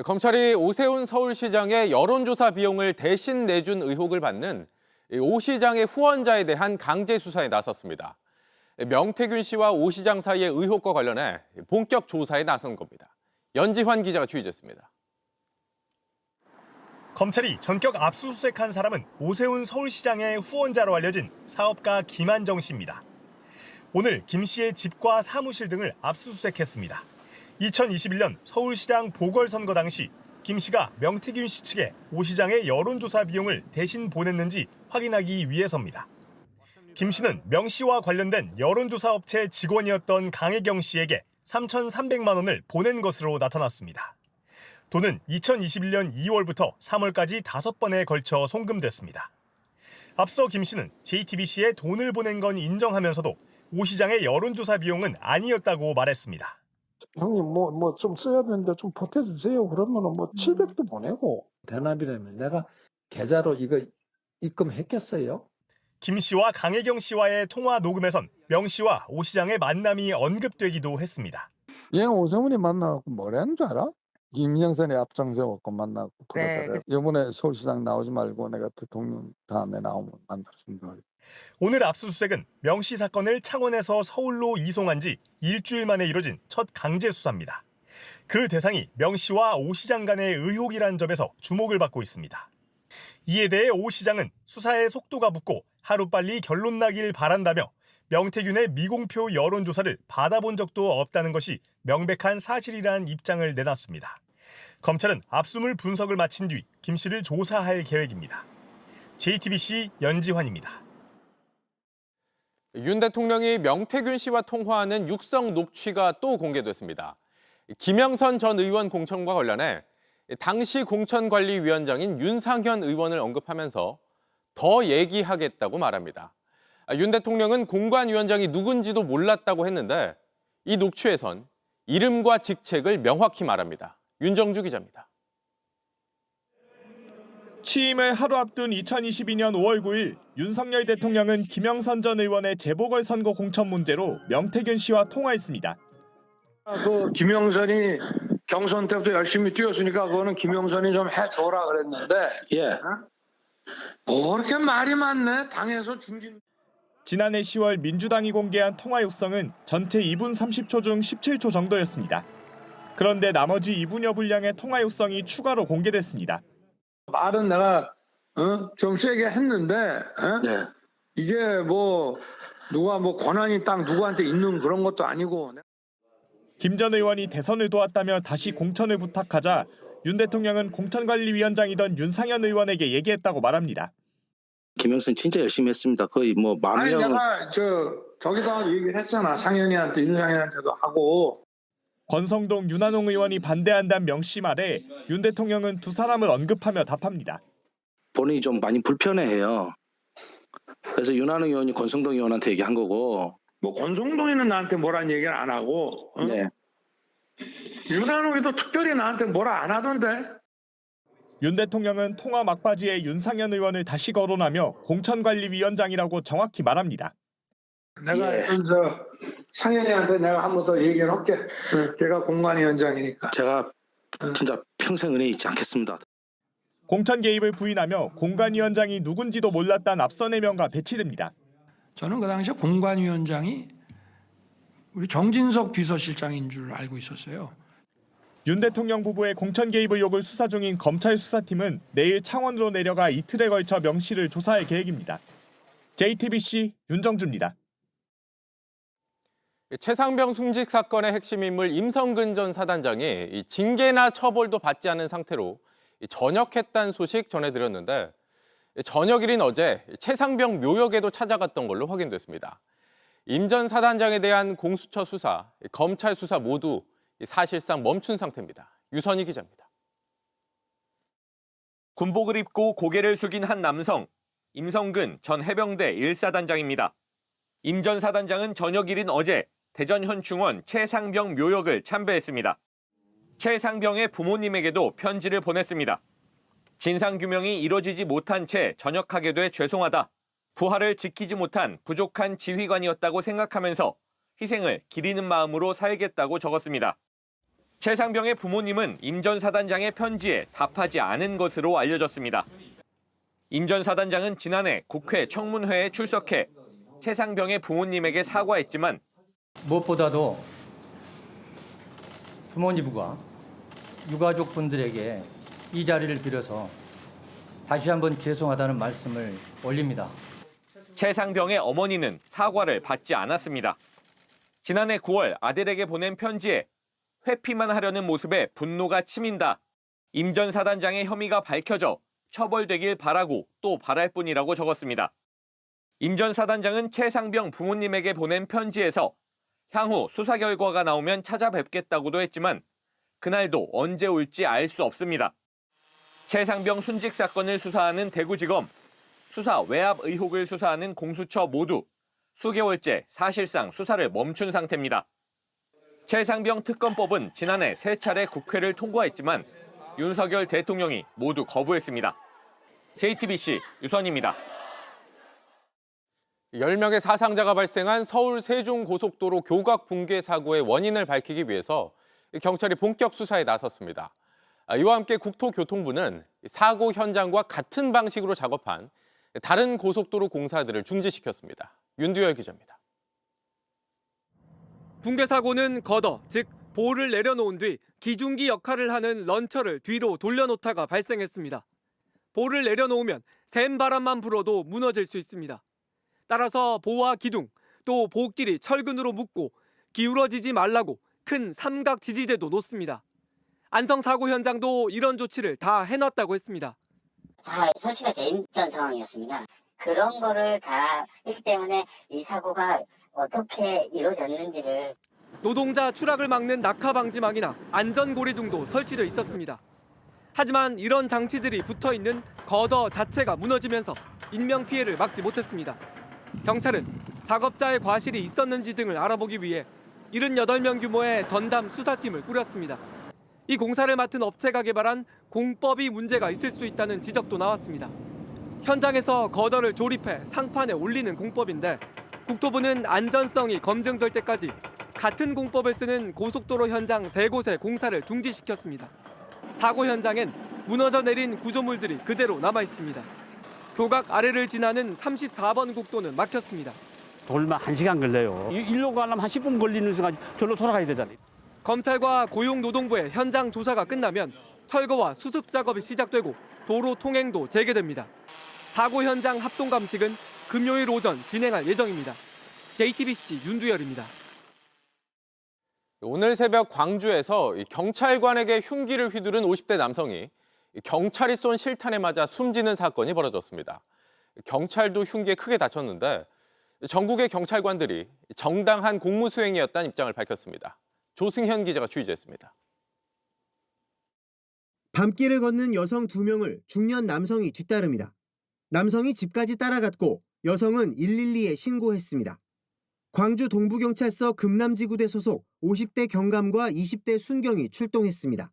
검찰이 오세훈 서울시장의 여론조사 비용을 대신 내준 의혹을 받는 오 시장의 후원자에 대한 강제 수사에 나섰습니다. 명태균 씨와 오 시장 사이의 의혹과 관련해 본격 조사에 나선 겁니다. 연지환 기자가 취재했습니다. 검찰이 전격 압수수색한 사람은 오세훈 서울시장의 후원자로 알려진 사업가 김한정 씨입니다. 오늘 김 씨의 집과 사무실 등을 압수수색했습니다. 2021년 서울시장 보궐선거 당시 김 씨가 명태균 씨 측에 오 시장의 여론조사 비용을 대신 보냈는지 확인하기 위해서입니다. 김 씨는 명 씨와 관련된 여론조사 업체 직원이었던 강혜경 씨에게 3,300만 원을 보낸 것으로 나타났습니다. 돈은 2021년 2월부터 3월까지 5번에 걸쳐 송금됐습니다. 앞서 김 씨는 JTBC에 돈을 보낸 건 인정하면서도 오 시장의 여론조사 비용은 아니었다고 말했습니다. 형님 뭐 좀 써야 되는데 좀 보태주세요. 그러면은 뭐 700도 보내고 대납이라면 내가 계좌로 이거 입금했겠어요? 김 씨와 강혜경 씨와의 통화 녹음에선 명 씨와 오 시장의 만남이 언급되기도 했습니다. 얘 오세훈이 만나고 뭐라는 줄 알아? 김영선이 앞장서갖고 만나고 그러더래. 이번에 서울시장 나오지 말고 내가 대통령 다음에 나오면 만나준다. 오늘 압수수색은 명 씨 사건을 창원에서 서울로 이송한 지 일주일 만에 이뤄진 첫 강제 수사입니다. 그 대상이 명 씨와 오 시장 간의 의혹이란 점에서 주목을 받고 있습니다. 이에 대해 오 시장은 수사의 속도가 붙고 하루빨리 결론 나길 바란다며 명태균의 미공표 여론조사를 받아본 적도 없다는 것이 명백한 사실이라는 입장을 내놨습니다. 검찰은 압수물 분석을 마친 뒤 김 씨를 조사할 계획입니다. JTBC 연지환입니다. 윤 대통령이 명태균 씨와 통화하는 육성 녹취가 또 공개됐습니다. 김영선 전 의원 공천과 관련해 당시 공천관리위원장인 윤상현 의원을 언급하면서 더 얘기하겠다고 말합니다. 윤 대통령은 공관위원장이 누군지도 몰랐다고 했는데 이 녹취에선 이름과 직책을 명확히 말합니다. 윤정주 기자입니다. 취임을 하루 앞둔 2022년 5월 9일 윤석열 대통령은 김영선 전 의원의 재보궐선거 공천 문제로 명태균 씨와 통화했습니다. 그 김영선이 경선 때부터 열심히 뛰었으니까 그거는 김영선이 좀 해줘라 그랬는데 뭐 그렇게 말이 많네. 당에서 중진. 지난해 10월 민주당이 공개한 통화 육성은 전체 2분 30초 중 17초 정도였습니다. 그런데 나머지 2분여 분량의 통화 육성이 추가로 공개됐습니다. 말은 내가 좀 세게 했는데 이게 뭐 누가 뭐 권한이 딱 누구한테 있는 그런 것도 아니고. 김 전 의원이 대선을 도왔다며 다시 공천을 부탁하자 윤 대통령은 공천관리위원장이던 윤상현 의원에게 얘기했다고 말합니다. 김영선 진짜 열심히 했습니다. 거의 뭐 10,000명. 아니 내가 저기다 얘기를 했잖아. 상현이한테 윤상현한테도 하고. 권성동, 윤한홍 의원이 반대한다는 명 씨 말에 윤 대통령은 두 사람을 언급하며 답합니다. 본인이 좀 많이 불편해해요. 그래서 윤한홍 의원이 권성동 의원한테 얘기한 거고. 뭐 권성동이는 나한테 뭐란 얘기를 안 하고. 네. 윤한홍이도 특별히 나한테 뭐라 안 하던데. 윤 대통령은 통화 막바지에 윤상현 의원을 다시 거론하며 공천관리위원장이라고 정확히 말합니다. 내가 상현이한테 내가 한 번 더 얘기를 할게. 걔가 공관위원장이니까. 제가 진짜 평생 은혜 잊지 않겠습니다. 공천 개입을 부인하며 공관위원장이 누군지도 몰랐다는 앞선 해명가 배치됩니다. 저는 그 당시에 공관위원장이 우리 정진석 비서실장인 줄 알고 있었어요. 윤 대통령 부부의 공천 개입 의혹을 수사 중인 검찰 수사팀은 내일 창원으로 내려가 이틀에 걸쳐 명 씨를 조사할 계획입니다. JTBC 윤정주입니다. 최상병 순직 사건의 핵심 인물 임성근 전 사단장이 징계나 처벌도 받지 않은 상태로 전역했다는 소식 전해드렸는데 저녁일인 어제 최상병 묘역에도 찾아갔던 걸로 확인됐습니다. 임 전 사단장에 대한 공수처 수사, 검찰 수사 모두 사실상 멈춘 상태입니다. 유선희 기자입니다. 군복을 입고 고개를 숙인 한 남성, 임성근 전 해병대 1사단장입니다. 임 전 사단장은 저녁일인 어제 대전 현충원 최상병 묘역을 참배했습니다. 최상병의 부모님에게도 편지를 보냈습니다. 진상규명이 이뤄지지 못한 채 전역하게 돼 죄송하다. 부하를 지키지 못한 부족한 지휘관이었다고 생각하면서 희생을 기리는 마음으로 살겠다고 적었습니다. 최상병의 부모님은 임 전 사단장의 편지에 답하지 않은 것으로 알려졌습니다. 임 전 사단장은 지난해 국회 청문회에 출석해 최상병의 부모님에게 사과했지만 무엇보다도 부모님과 유가족분들에게 이 자리를 빌어서 다시 한번 죄송하다는 말씀을 올립니다. 최상병의 어머니는 사과를 받지 않았습니다. 지난해 9월 아들에게 보낸 편지에 회피만 하려는 모습에 분노가 치민다. 임 전 사단장의 혐의가 밝혀져 처벌되길 바라고 또 바랄 뿐이라고 적었습니다. 임 전 사단장은 최상병 부모님에게 보낸 편지에서 향후 수사 결과가 나오면 찾아뵙겠다고도 했지만 그날도 언제 올지 알 수 없습니다. 최상병 순직 사건을 수사하는 대구지검, 수사 외압 의혹을 수사하는 공수처 모두 수개월째 사실상 수사를 멈춘 상태입니다. 최상병 특검법은 지난해 3차례 국회를 통과했지만 윤석열 대통령이 모두 거부했습니다. JTBC 유선입니다. 10명의 사상자가 발생한 서울 세종고속도로 교각 붕괴 사고의 원인을 밝히기 위해서 경찰이 본격 수사에 나섰습니다. 이와 함께 국토교통부는 사고 현장과 같은 방식으로 작업한 다른 고속도로 공사들을 중지시켰습니다. 윤두열 기자입니다. 붕괴 사고는 걷어, 즉 보를 내려놓은 뒤 기중기 역할을 하는 런처를 뒤로 돌려놓다가 발생했습니다. 보를 내려놓으면 센 바람만 불어도 무너질 수 있습니다. 따라서 보와 기둥, 또 복길이 철근으로 묶고 기울어지지 말라고 큰 삼각 지지대도 놓습니다. 안성 사고 현장도 이런 조치를 다 해놨다고 했습니다. 설치가 돼 있던 상황이었습니다. 그런 거를 다 했기 때문에 이 사고가 어떻게 이루어졌는지를. 노동자 추락을 막는 낙하 방지막이나 안전고리등도 설치돼 있었습니다. 하지만 이런 장치들이 붙어있는 거더 자체가 무너지면서 인명피해를 막지 못했습니다. 경찰은 작업자의 과실이 있었는지 등을 알아보기 위해 78명 규모의 전담 수사팀을 꾸렸습니다. 이 공사를 맡은 업체가 개발한 공법이 문제가 있을 수 있다는 지적도 나왔습니다. 현장에서 거더를 조립해 상판에 올리는 공법인데 국토부는 안전성이 검증될 때까지 같은 공법을 쓰는 고속도로 현장 3곳의 공사를 중지시켰습니다. 사고 현장엔 무너져 내린 구조물들이 그대로 남아 있습니다. 교각 아래를 지나는 34번 국도는 막혔습니다. 돌면 1시간 걸려요. 일로 가려면 한 10분 걸리는 순간 절로 돌아가야 되잖아요. 검찰과 고용노동부의 현장 조사가 끝나면 철거와 수습 작업이 시작되고 도로 통행도 재개됩니다. 사고 현장 합동 감식은 금요일 오전 진행할 예정입니다. JTBC 윤두열입니다. 오늘 새벽 광주에서 경찰관에게 흉기를 휘두른 50대 남성이 경찰이 쏜 실탄에 맞아 숨지는 사건이 벌어졌습니다. 경찰도 흉기에 크게 다쳤는데 전국의 경찰관들이 정당한 공무 수행이었다는 입장을 밝혔습니다. 조승현 기자가 취재했습니다. 밤길을 걷는 여성 2명을 중년 남성이 뒤따릅니다. 남성이 집까지 따라갔고 여성은 112에 신고했습니다. 광주 동부경찰서 금남지구대 소속 50대 경감과 20대 순경이 출동했습니다.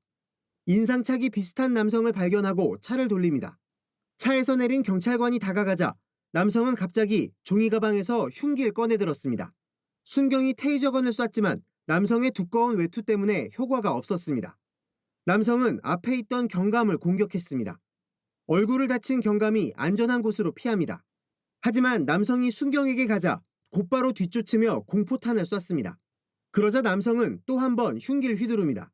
인상착이 비슷한 남성을 발견하고 차를 돌립니다. 차에서 내린 경찰관이 다가가자 남성은 갑자기 종이 가방에서 흉기를 꺼내들었습니다. 순경이 테이저건을 쐈지만 남성의 두꺼운 외투 때문에 효과가 없었습니다. 남성은 앞에 있던 경감을 공격했습니다. 얼굴을 다친 경감이 안전한 곳으로 피합니다. 하지만 남성이 순경에게 가자 곧바로 뒤쫓으며 공포탄을 쐈습니다. 그러자 남성은 또 한 번 흉기를 휘두릅니다.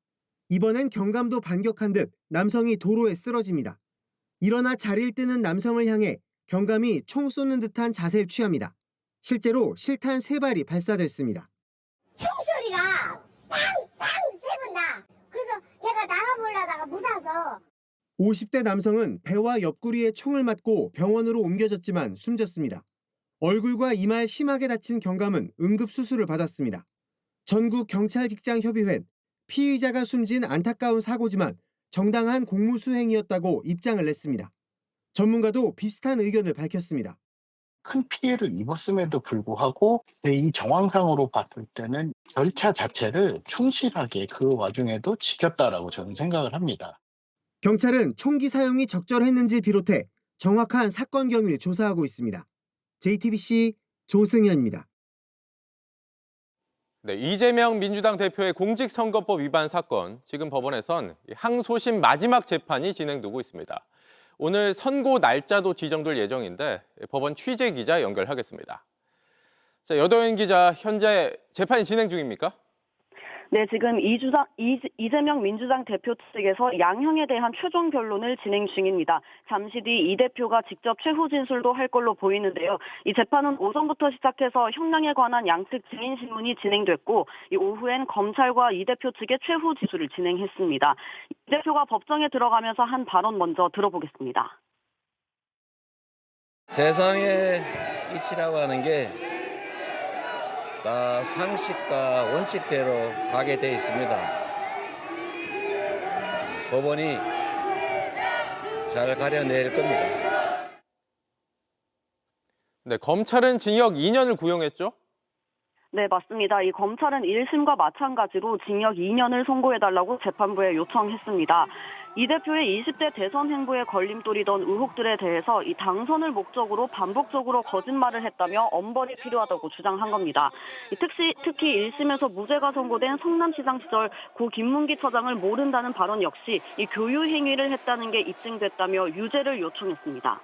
이번엔 경감도 반격한 듯 남성이 도로에 쓰러집니다. 일어나 자리를 뜨는 남성을 향해 경감이 총 쏘는 듯한 자세를 취합니다. 실제로 실탄 3발이 발사됐습니다. 총소리가 팡팡 3번 나. 그래서 걔가 나가보려다가 무사서. 50대 남성은 배와 옆구리에 총을 맞고 병원으로 옮겨졌지만 숨졌습니다. 얼굴과 이마에 심하게 다친 경감은 응급수술을 받았습니다. 전국경찰직장협의회는 피의자가 숨진 안타까운 사고지만 정당한 공무수행이었다고 입장을 냈습니다. 전문가도 비슷한 의견을 밝혔습니다. 큰 피해를 입었음에도 불구하고 이 정황상으로 봤을 때는 절차 자체를 충실하게 그 와중에도 지켰다라고 저는 생각을 합니다. 경찰은 총기 사용이 적절했는지 비롯해 정확한 사건 경위를 조사하고 있습니다. JTBC 조승현입니다. 네, 이재명 민주당 대표의 공직선거법 위반 사건, 지금 법원에선 항소심 마지막 재판이 진행되고 있습니다. 오늘 선고 날짜도 지정될 예정인데 법원 취재 기자 연결하겠습니다. 자, 여도현 기자, 현재 재판이 진행 중입니까? 네, 지금 이재명 민주당 대표 측에서 양형에 대한 최종 변론을 진행 중입니다. 잠시 뒤 이 대표가 직접 최후 진술도 할 걸로 보이는데요. 이 재판은 오전부터 시작해서 형량에 관한 양측 증인 신문이 진행됐고 이 오후엔 검찰과 이 대표 측의 최후 진술을 진행했습니다. 이 대표가 법정에 들어가면서 한 발언 먼저 들어보겠습니다. 세상의 이치라고 하는 게 다 상식과 원칙대로 가게 돼 있습니다. 법원이 잘 가려낼 겁니다. 네, 검찰은 징역 2년을 구형했죠? 네, 맞습니다. 이 검찰은 1심과 마찬가지로 징역 2년을 선고해달라고 재판부에 요청했습니다. 이 대표의 20대 대선 행보에 걸림돌이던 의혹들에 대해서 이 당선을 목적으로 반복적으로 거짓말을 했다며 엄벌이 필요하다고 주장한 겁니다. 특히 1심에서 무죄가 선고된 성남시장 시절 고 김문기 처장을 모른다는 발언 역시 이 교유 행위를 했다는 게 입증됐다며 유죄를 요청했습니다.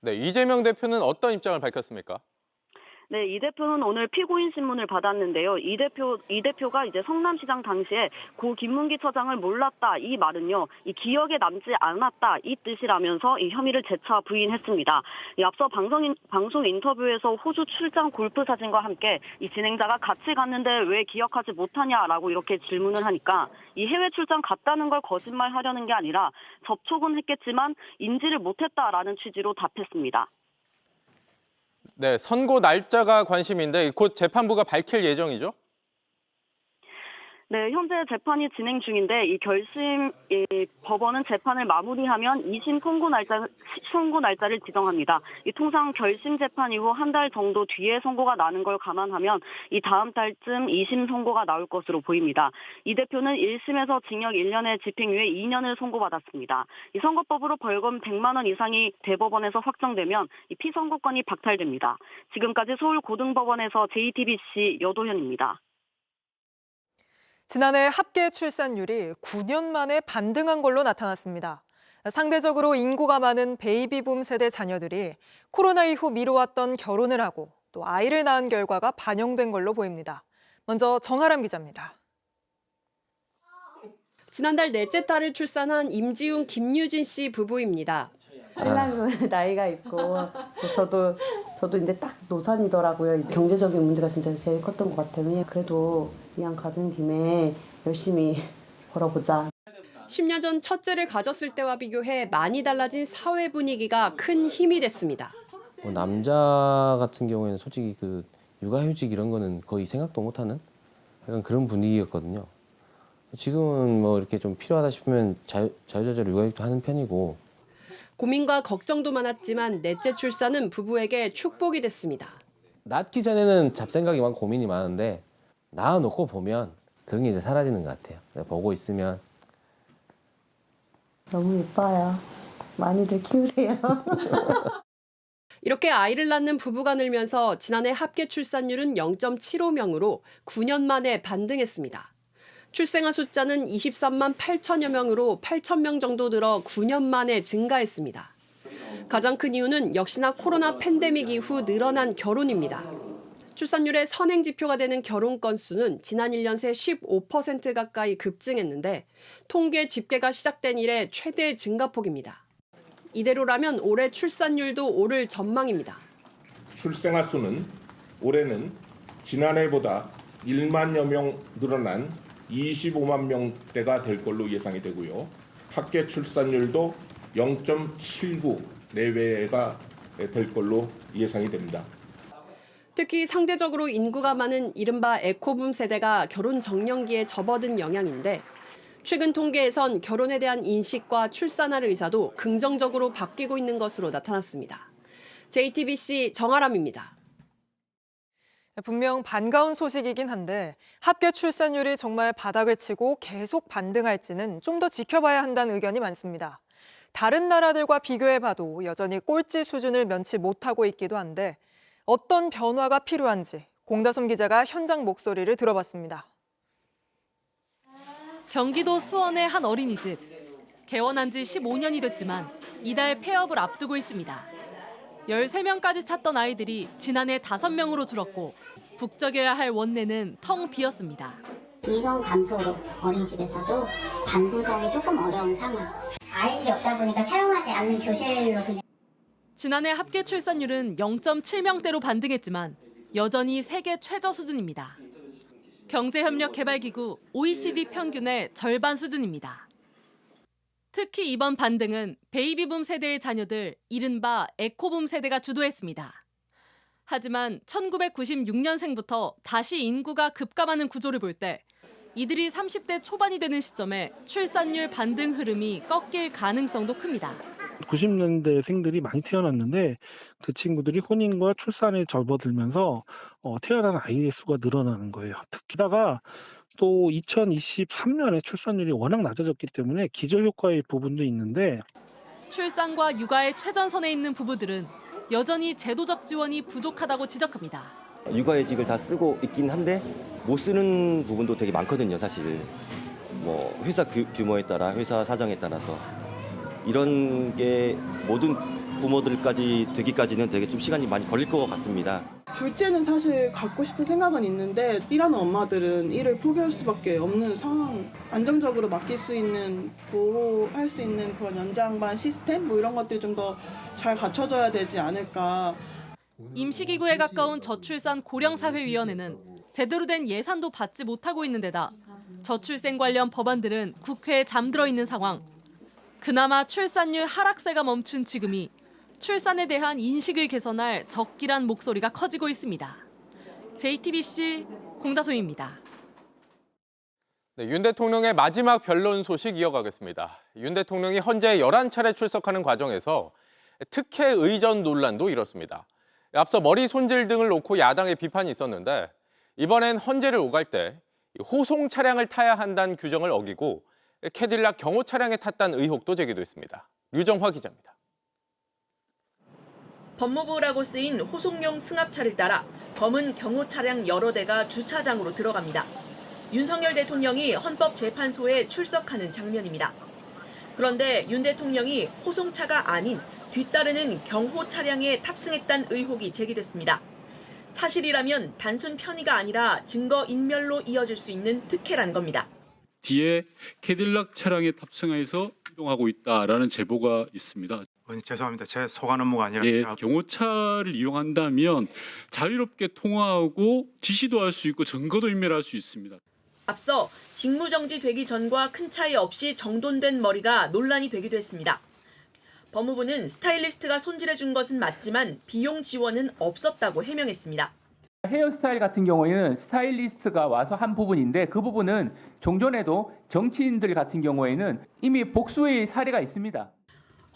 네, 이재명 대표는 어떤 입장을 밝혔습니까? 네, 이 대표는 오늘 피고인 신문을 받았는데요. 이 대표가 이제 성남시장 당시에 고 김문기 처장을 몰랐다 이 말은요, 이 기억에 남지 않았다 이 뜻이라면서 이 혐의를 재차 부인했습니다. 앞서 방송 인터뷰에서 호주 출장 골프 사진과 함께 이 진행자가 같이 갔는데 왜 기억하지 못하냐라고 이렇게 질문을 하니까 이 해외 출장 갔다는 걸 거짓말하려는 게 아니라 접촉은 했겠지만 인지를 못했다라는 취지로 답했습니다. 네, 선고 날짜가 관심인데 곧 재판부가 밝힐 예정이죠? 네, 현재 재판이 진행 중인데 이 법원은 재판을 마무리하면 2심 선고 날짜를 지정합니다. 통상 결심 재판 이후 한 달 정도 뒤에 선고가 나는 걸 감안하면 이 다음 달쯤 2심 선고가 나올 것으로 보입니다. 이 대표는 1심에서 징역 1년에 집행유예 2년을 선고받았습니다. 이 선고법으로 벌금 100만 원 이상이 대법원에서 확정되면 이 피선고권이 박탈됩니다. 지금까지 서울고등법원에서 JTBC 여도현입니다. 지난해 합계 출산율이 9년 만에 반등한 걸로 나타났습니다. 상대적으로 인구가 많은 베이비붐 세대 자녀들이 코로나 이후 미뤄왔던 결혼을 하고 또 아이를 낳은 결과가 반영된 걸로 보입니다. 먼저 정아람 기자입니다. 지난달 넷째 딸을 출산한 임지훈, 김유진 씨 부부입니다. 신랑은 나이가 있고 저도 이제 딱 노산이더라고요. 경제적인 문제가 진짜 제일 컸던 것 같아요. 그래도 이왕 가진 김에 열심히 벌어보자. 10년 전 첫째를 가졌을 때와 비교해 많이 달라진 사회 분위기가 큰 힘이 됐습니다. 남자 같은 경우에는 솔직히 그 육아휴직 이런 거는 거의 생각도 못하는 약간 그런 분위기였거든요. 지금은 뭐 이렇게 좀 필요하다 싶으면 자유자재로 육아휴직도 하는 편이고. 고민과 걱정도 많았지만 넷째 출산은 부부에게 축복이 됐습니다. 낳기 전에는 잡생각이 많고 고민이 많은데 낳아놓고 보면 그런 게 이제 사라지는 것 같아요. 보고 있으면. 너무 예뻐요. 많이들 키우세요. 이렇게 아이를 낳는 부부가 늘면서 지난해 합계 출산율은 0.75명으로 9년 만에 반등했습니다. 출생아 숫자는 23만 8천여 명으로 8천 명 정도 늘어 9년 만에 증가했습니다. 가장 큰 이유는 역시나 코로나 팬데믹 이후 늘어난 결혼입니다. 출산율의 선행지표가 되는 결혼 건수는 지난 1년 새 15% 가까이 급증했는데 통계 집계가 시작된 이래 최대 증가폭입니다. 이대로라면 올해 출산율도 오를 전망입니다. 출생아 수는 올해는 지난해보다 1만여 명 늘어난 25만 명대가 될 걸로 예상이 되고요. 합계 출산율도 0.79 내외가 될 걸로 예상이 됩니다. 특히 상대적으로 인구가 많은 이른바 에코붐 세대가 결혼 정년기에 접어든 영향인데 최근 통계에선 결혼에 대한 인식과 출산할 의사도 긍정적으로 바뀌고 있는 것으로 나타났습니다. JTBC 정아람입니다. 분명 반가운 소식이긴 한데 합계 출산율이 정말 바닥을 치고 계속 반등할지는 좀 더 지켜봐야 한다는 의견이 많습니다. 다른 나라들과 비교해봐도 여전히 꼴찌 수준을 면치 못하고 있기도 한데 어떤 변화가 필요한지 공다솜 기자가 현장 목소리를 들어봤습니다. 경기도 수원의 한 어린이집. 개원한 지 15년이 됐지만 이달 폐업을 앞두고 있습니다. 13명까지 찾던 아이들이 지난해 5명으로 줄었고 북적여야 할 원내는 텅 비었습니다. 인원 감소로 어린이집에서도 반 구성이 조금 어려운 상황. 아이들이 없다 보니까 사용하지 않는 교실로 그냥. 지난해 합계 출산율은 0.7명대로 반등했지만 여전히 세계 최저 수준입니다. 경제협력개발기구 OECD 평균의 절반 수준입니다. 특히 이번 반등은 베이비붐 세대의 자녀들, 이른바 에코붐 세대가 주도했습니다. 하지만 1996년생부터 다시 인구가 급감하는 구조를 볼 때 이들이 30대 초반이 되는 시점에 출산율 반등 흐름이 꺾일 가능성도 큽니다. 90년대생들이 많이 태어났는데 그 친구들이 혼인과 출산에 접어들면서 태어난 아이의 수가 늘어나는 거예요. 특히다가 또 2023년에 출산율이 워낙 낮아졌기 때문에 기저효과의 부분도 있는데 출산과 육아의 최전선에 있는 부부들은 여전히 제도적 지원이 부족하다고 지적합니다. 육아휴직을 다 쓰고 있긴 한데 못 쓰는 부분도 되게 많거든요, 사실. 뭐 회사 규모에 따라, 회사 사정에 따라서 이런 게 모든 부모들까지 되기까지는 되게 좀 시간이 많이 걸릴 것 같습니다. 둘째는 사실 갖고 싶은 생각은 있는데 일하는 엄마들은 일을 포기할 수밖에 없는 상황. 안정적으로 맡길 수 있는 보호할 수 있는 그런 연장반 시스템 뭐 이런 것들이 좀 더 잘 갖춰져야 되지 않을까. 임시기구에 가까운 저출산 고령사회위원회는 제대로 된 예산도 받지 못하고 있는 데다 저출생 관련 법안들은 국회에 잠들어 있는 상황. 그나마 출산율 하락세가 멈춘 지금이 출산에 대한 인식을 개선할 적기란 목소리가 커지고 있습니다. JTBC 공다솜입니다. 네, 윤 대통령의 마지막 변론 소식 이어가겠습니다. 윤 대통령이 헌재에 11차례 출석하는 과정에서 특혜 의전 논란도 일었습니다. 앞서 머리 손질 등을 놓고 야당의 비판이 있었는데 이번엔 헌재를 오갈 때 호송 차량을 타야 한다는 규정을 어기고 캐딜락 경호 차량에 탔다는 의혹도 제기됐습니다. 류정화 기자입니다. 법무부라고 쓰인 호송용 승합차를 따라 검은 경호 차량 여러 대가 주차장으로 들어갑니다. 윤석열 대통령이 헌법재판소에 출석하는 장면입니다. 그런데 윤 대통령이 호송차가 아닌 뒤따르는 경호 차량에 탑승했다는 의혹이 제기됐습니다. 사실이라면 단순 편의가 아니라 증거 인멸로 이어질 수 있는 특혜란 겁니다. 뒤에 캐딜락 차량에 탑승해서 이동하고 있다라는 제보가 있습니다. 죄송합니다. 제 소관 업무가 아니라 경호차를 이용한다면 자유롭게 통화하고 지시도 할 수 있고 증거도 인멸할 수 있습니다. 앞서 직무정지 되기 전과 큰 차이 없이 정돈된 머리가 논란이 되기도 했습니다. 법무부는 스타일리스트가 손질해준 것은 맞지만 비용 지원은 없었다고 해명했습니다. 헤어스타일 같은 경우에는 스타일리스트가 와서 한 부분인데 그 부분은 종전에도 정치인들 같은 경우에는 이미 복수의 사례가 있습니다.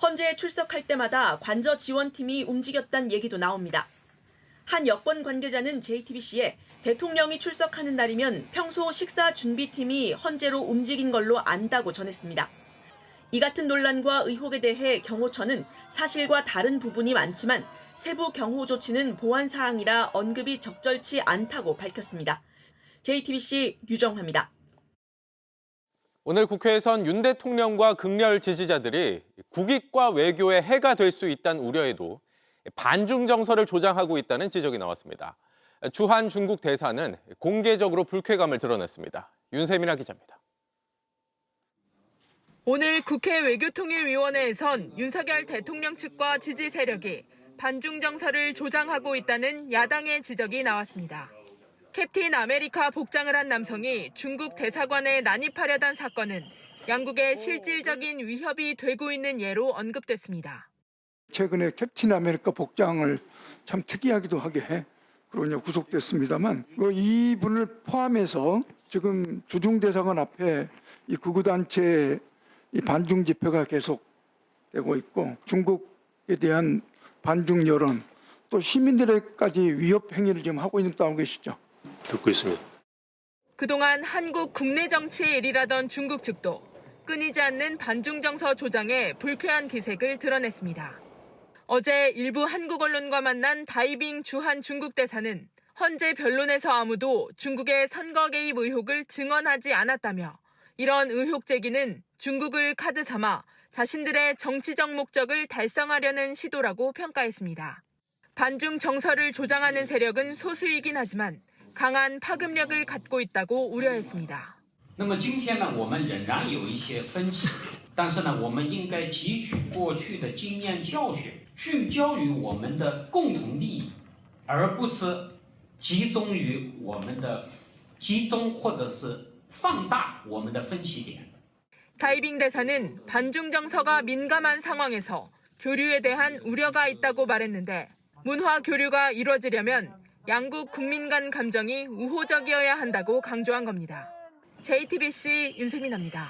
헌재에 출석할 때마다 관저 지원팀이 움직였다는 얘기도 나옵니다. 한 여권 관계자는 JTBC에 대통령이 출석하는 날이면 평소 식사 준비팀이 헌재로 움직인 걸로 안다고 전했습니다. 이 같은 논란과 의혹에 대해 경호처는 사실과 다른 부분이 많지만 세부 경호 조치는 보안 사항이라 언급이 적절치 않다고 밝혔습니다. JTBC 류정화입니다. 오늘 국회에선 윤 대통령과 극렬 지지자들이 국익과 외교에 해가 될 수 있다는 우려에도 반중 정서를 조장하고 있다는 지적이 나왔습니다. 주한 중국 대사는 공개적으로 불쾌감을 드러냈습니다. 윤세민아 기자입니다. 오늘 국회 외교통일위원회에선 윤석열 대통령 측과 지지 세력이 반중 정서를 조장하고 있다는 야당의 지적이 나왔습니다. 캡틴 아메리카 복장을 한 남성이 중국 대사관에 난입하려던 사건은 양국의 실질적인 위협이 되고 있는 예로 언급됐습니다. 최근에 캡틴 아메리카 복장을 참 특이하기도 하게 그러냐 구속됐습니다만 이분을 포함해서 지금 주중대사관 앞에 이 극우단체 이 반중 집회가 계속되고 있고 중국에 대한 반중 여론 또 시민들에까지 위협 행위를 지금 하고 있는 것도 알고 계시죠? 듣고 있습니다. 그동안 한국 국내 정치의 일이라던 중국 측도 끊이지 않는 반중 정서 조장에 불쾌한 기색을 드러냈습니다. 어제 일부 한국 언론과 만난 다이빙 주한 중국 대사는 헌재 변론에서 아무도 중국의 선거 개입 의혹을 증언하지 않았다며 이런 의혹 제기는 중국을 카드 삼아 자신들의 정치적 목적을 달성하려는 시도라고 평가했습니다. 반중 정서를 조장하는 세력은 소수이긴 하지만 강한 파급력을 갖고 있다고 우려했습니다. 那么今天呢，我们仍然有一些分歧，但是呢，我们应该汲取过去的经验教训，聚焦于我们的共同利益，而不是集中或者是放大我们的分歧点。 다이빙 대사는 반중 정서가 민감한 상황에서 교류에 대한 우려가 있다고 말했는데 문화 교류가 이루어지려면 양국 국민 간 감정이 우호적이어야 한다고 강조한 겁니다. JTBC 윤세민입니다.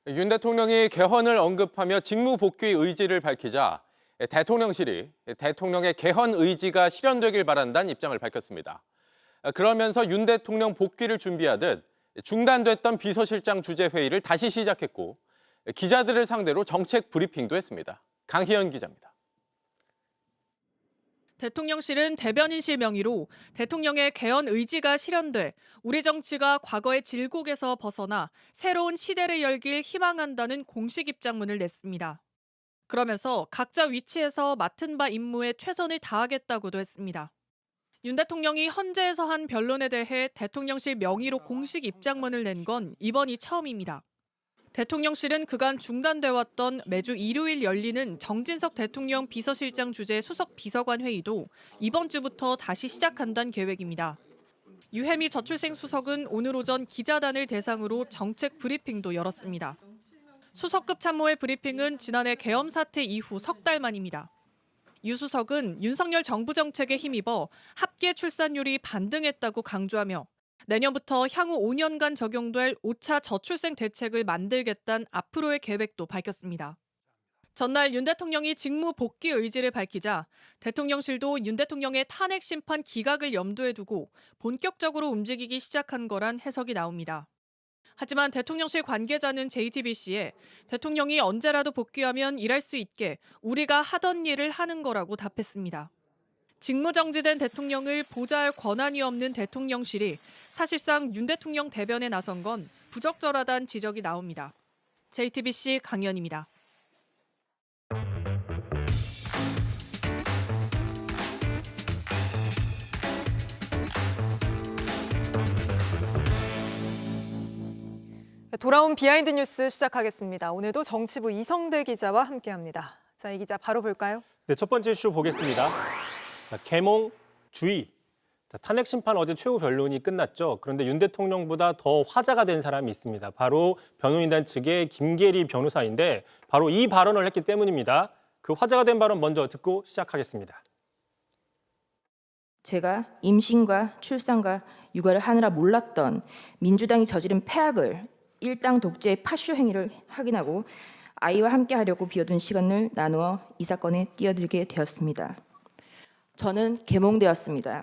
윤 대통령이 개헌을 언급하며 직무 복귀 의지를 밝히자 대통령실이 대통령의 개헌 의지가 실현되길 바란다는 입장을 밝혔습니다. 그러면서 윤 대통령 복귀를 준비하듯 중단됐던 비서실장 주재 회의를 다시 시작했고 기자들을 상대로 정책 브리핑도 했습니다. 강희연 기자입니다. 대통령실은 대변인실 명의로 대통령의 개헌 의지가 실현돼 우리 정치가 과거의 질곡에서 벗어나 새로운 시대를 열길 희망한다는 공식 입장문을 냈습니다. 그러면서 각자 위치에서 맡은 바 임무에 최선을 다하겠다고도 했습니다. 윤 대통령이 헌재에서 한 변론에 대해 대통령실 명의로 공식 입장문을 낸 건 이번이 처음입니다. 대통령실은 그간 중단돼 왔던 매주 일요일 열리는 정진석 대통령 비서실장 주재 수석 비서관 회의도 이번 주부터 다시 시작한다는 계획입니다. 유해미 저출생 수석은 오늘 오전 기자단을 대상으로 정책 브리핑도 열었습니다. 수석급 참모의 브리핑은 지난해 계엄 사태 이후 석 달 만입니다. 유 수석은 윤석열 정부 정책에 힘입어 합계 출산율이 반등했다고 강조하며 내년부터 향후 5년간 적용될 5차 저출생 대책을 만들겠다는 앞으로의 계획도 밝혔습니다. 전날 윤 대통령이 직무 복귀 의지를 밝히자 대통령실도 윤 대통령의 탄핵 심판 기각을 염두에 두고 본격적으로 움직이기 시작한 거란 해석이 나옵니다. 하지만 대통령실 관계자는 JTBC에 대통령이 언제라도 복귀하면 일할 수 있게 우리가 하던 일을 하는 거라고 답했습니다. 직무정지된 대통령을 보좌할 권한이 없는 대통령실이 사실상 윤 대통령 대변에 나선 건 부적절하다는 지적이 나옵니다. JTBC 강연입니다. 돌아온 비하인드 뉴스 시작하겠습니다. 오늘도 정치부 이성대 기자와 함께합니다. 자, 이 기자 바로 볼까요? 네, 첫 번째 이슈 보겠습니다. 자, 계몽 주의. 자, 탄핵 심판 어제 최후 변론이 끝났죠. 그런데 윤 대통령보다 더 화제가 된 사람이 있습니다. 바로 변호인단 측의 김계리 변호사인데 바로 이 발언을 했기 때문입니다. 그 화제가 된 발언 먼저 듣고 시작하겠습니다. 제가 임신과 출산과 육아를 하느라 몰랐던 민주당이 저지른 폐악을 일당 독재의 파쇼 행위를 확인하고 아이와 함께하려고 비워둔 시간을 나누어 이 사건에 뛰어들게 되었습니다. 저는 계몽되었습니다.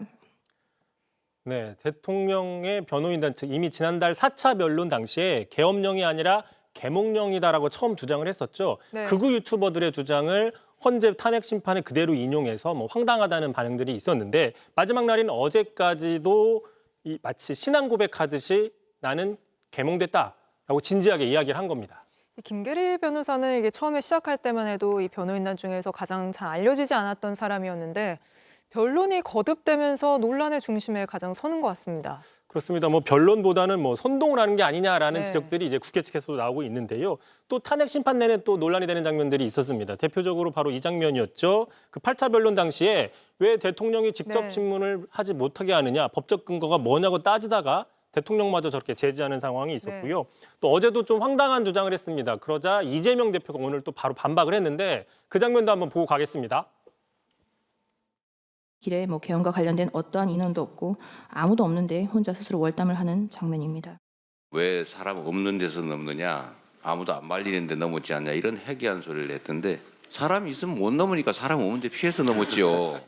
네, 대통령의 변호인단 측 이미 지난달 4차 변론 당시에 계엄령이 아니라 계몽령이다라고 처음 주장을 했었죠. 네. 극우 유튜버들의 주장을 헌재 탄핵 심판에 그대로 인용해서 황당하다는 반응들이 있었는데 마지막 날인 어제까지도 마치 신앙 고백하듯이 나는 계몽됐다라고 진지하게 이야기를 한 겁니다. 김계리 변호사는 이게 처음에 시작할 때만 해도 이 변호인단 중에서 가장 잘 알려지지 않았던 사람이었는데 변론이 거듭되면서 논란의 중심에 가장 서는 것 같습니다. 그렇습니다. 변론보다는 선동을 하는 게 아니냐라는 네. 지적들이 이제 국회 측에서도 나오고 있는데요. 또 탄핵 심판 내내 또 논란이 되는 장면들이 있었습니다. 대표적으로 바로 이 장면이었죠. 그 8차 변론 당시에 왜 대통령이 직접 네. 질문을 하지 못하게 하느냐, 법적 근거가 뭐냐고 따지다가 대통령마저 저렇게 제지하는 상황이 있었고요. 네. 또 어제도 좀 황당한 주장을 했습니다. 그러자 이재명 대표가 오늘 또 바로 반박을 했는데 그 장면도 한번 보고 가겠습니다. 길에 계엄과 관련된 어떠한 인원도 없고 아무도 없는데 혼자 스스로 월담을 하는 장면입니다. 왜 사람 없는 데서 넘느냐, 아무도 안 말리는데 넘었지 않냐 이런 해괴한 소리를 했던데 사람이 있으면 못 넘으니까 사람 없는데 피해서 넘었지요.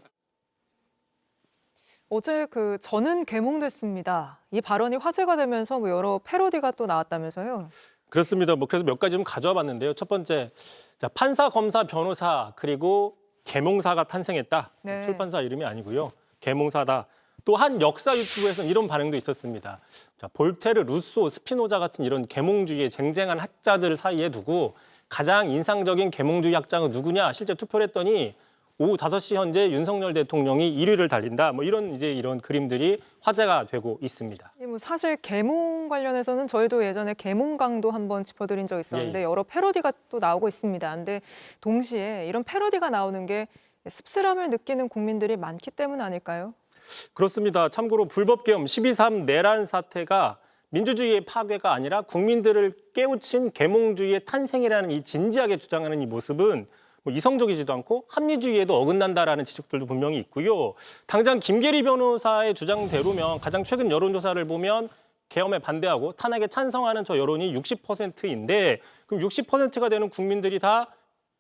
어제 저는 계몽됐습니다. 이 발언이 화제가 되면서 여러 패러디가 또 나왔다면서요. 그렇습니다. 그래서 몇 가지 좀 가져와 봤는데요. 첫 번째, 자, 판사, 검사, 변호사 그리고 계몽사가 탄생했다. 네. 출판사 이름이 아니고요. 계몽사다. 또 한 역사 유튜브에서는 이런 반응도 있었습니다. 자, 볼테르, 루소, 스피노자 같은 이런 계몽주의에 쟁쟁한 학자들 사이에 두고 가장 인상적인 계몽주의 학자가 누구냐 실제 투표를 했더니 오후 5시 현재 윤석열 대통령이 1위를 달린다. 이런 그림들이 화제가 되고 있습니다. 사실 계몽 관련해서는 저희도 예전에 계몽강도 한번 짚어드린 적 있었는데 예. 여러 패러디가 또 나오고 있습니다. 근데 동시에 이런 패러디가 나오는 게 씁쓸함을 느끼는 국민들이 많기 때문 아닐까요? 그렇습니다. 참고로 불법 계엄 12.3 내란 사태가 민주주의의 파괴가 아니라 국민들을 깨우친 계몽주의의 탄생이라는 이 진지하게 주장하는 이 모습은 이성적이지도 않고 합리주의에도 어긋난다라는 지적들도 분명히 있고요. 당장 김계리 변호사의 주장대로면 가장 최근 여론조사를 보면 계엄에 반대하고 탄핵에 찬성하는 저 여론이 60%인데 그럼 60%가 되는 국민들이 다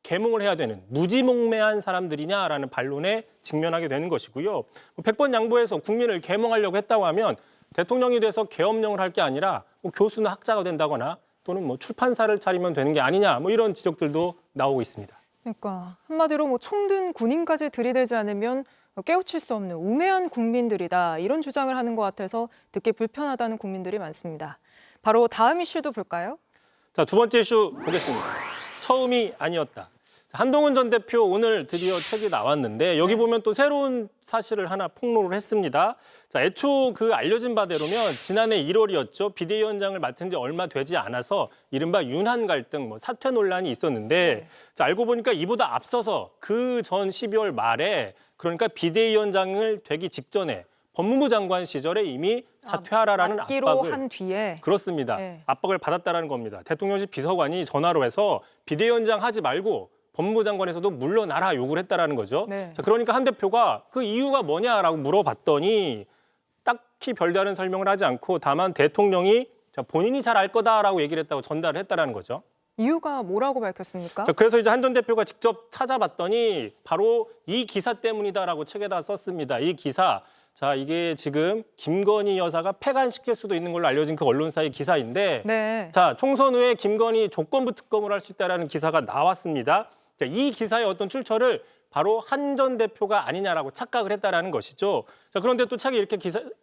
계몽을 해야 되는 무지몽매한 사람들이냐라는 반론에 직면하게 되는 것이고요. 100번 양보해서 국민을 계몽하려고 했다고 하면 대통령이 돼서 계엄령을 할 게 아니라 교수나 학자가 된다거나 또는 출판사를 차리면 되는 게 아니냐 이런 지적들도 나오고 있습니다. 그러니까 한마디로 총든 군인까지 들이대지 않으면 깨우칠 수 없는 우매한 국민들이다. 이런 주장을 하는 것 같아서 듣기 불편하다는 국민들이 많습니다. 바로 다음 이슈도 볼까요? 자, 두 번째 이슈 보겠습니다. 처음이 아니었다. 한동훈 전 대표 오늘 드디어 책이 나왔는데 여기 보면 또 새로운 사실을 하나 폭로를 했습니다. 자, 애초 그 알려진 바대로면 지난해 1월이었죠. 비대위원장을 맡은 지 얼마 되지 않아서 이른바 윤한 갈등, 사퇴 논란이 있었는데 자, 알고 보니까 이보다 앞서서 그 전 12월 말에 그러니까 비대위원장을 되기 직전에 법무부 장관 시절에 이미 사퇴하라라는 맡기로 압박을 한 뒤에 그렇습니다. 네. 압박을 받았다라는 겁니다. 대통령실 비서관이 전화로 해서 비대위원장 하지 말고 법무부 장관에서도 물러나라 요구를 했다라는 거죠. 네. 자, 그러니까 한 대표가 그 이유가 뭐냐라고 물어봤더니 딱히 별다른 설명을 하지 않고 다만 대통령이 본인이 잘 알 거다라고 얘기를 했다고 전달을 했다라는 거죠. 이유가 뭐라고 밝혔습니까? 자, 그래서 이제 한 전 대표가 직접 찾아봤더니 바로 이 기사 때문이다라고 책에다 썼습니다. 이 기사. 자, 이게 지금 김건희 여사가 폐간시킬 수도 있는 걸로 알려진 그 언론사의 기사인데 네. 자, 총선 후에 김건희 조건부 특검을 할 수 있다라는 기사가 나왔습니다. 자, 이 기사의 어떤 출처를 바로 한 전 대표가 아니냐라고 착각을 했다라는 것이죠. 자, 그런데 또 책에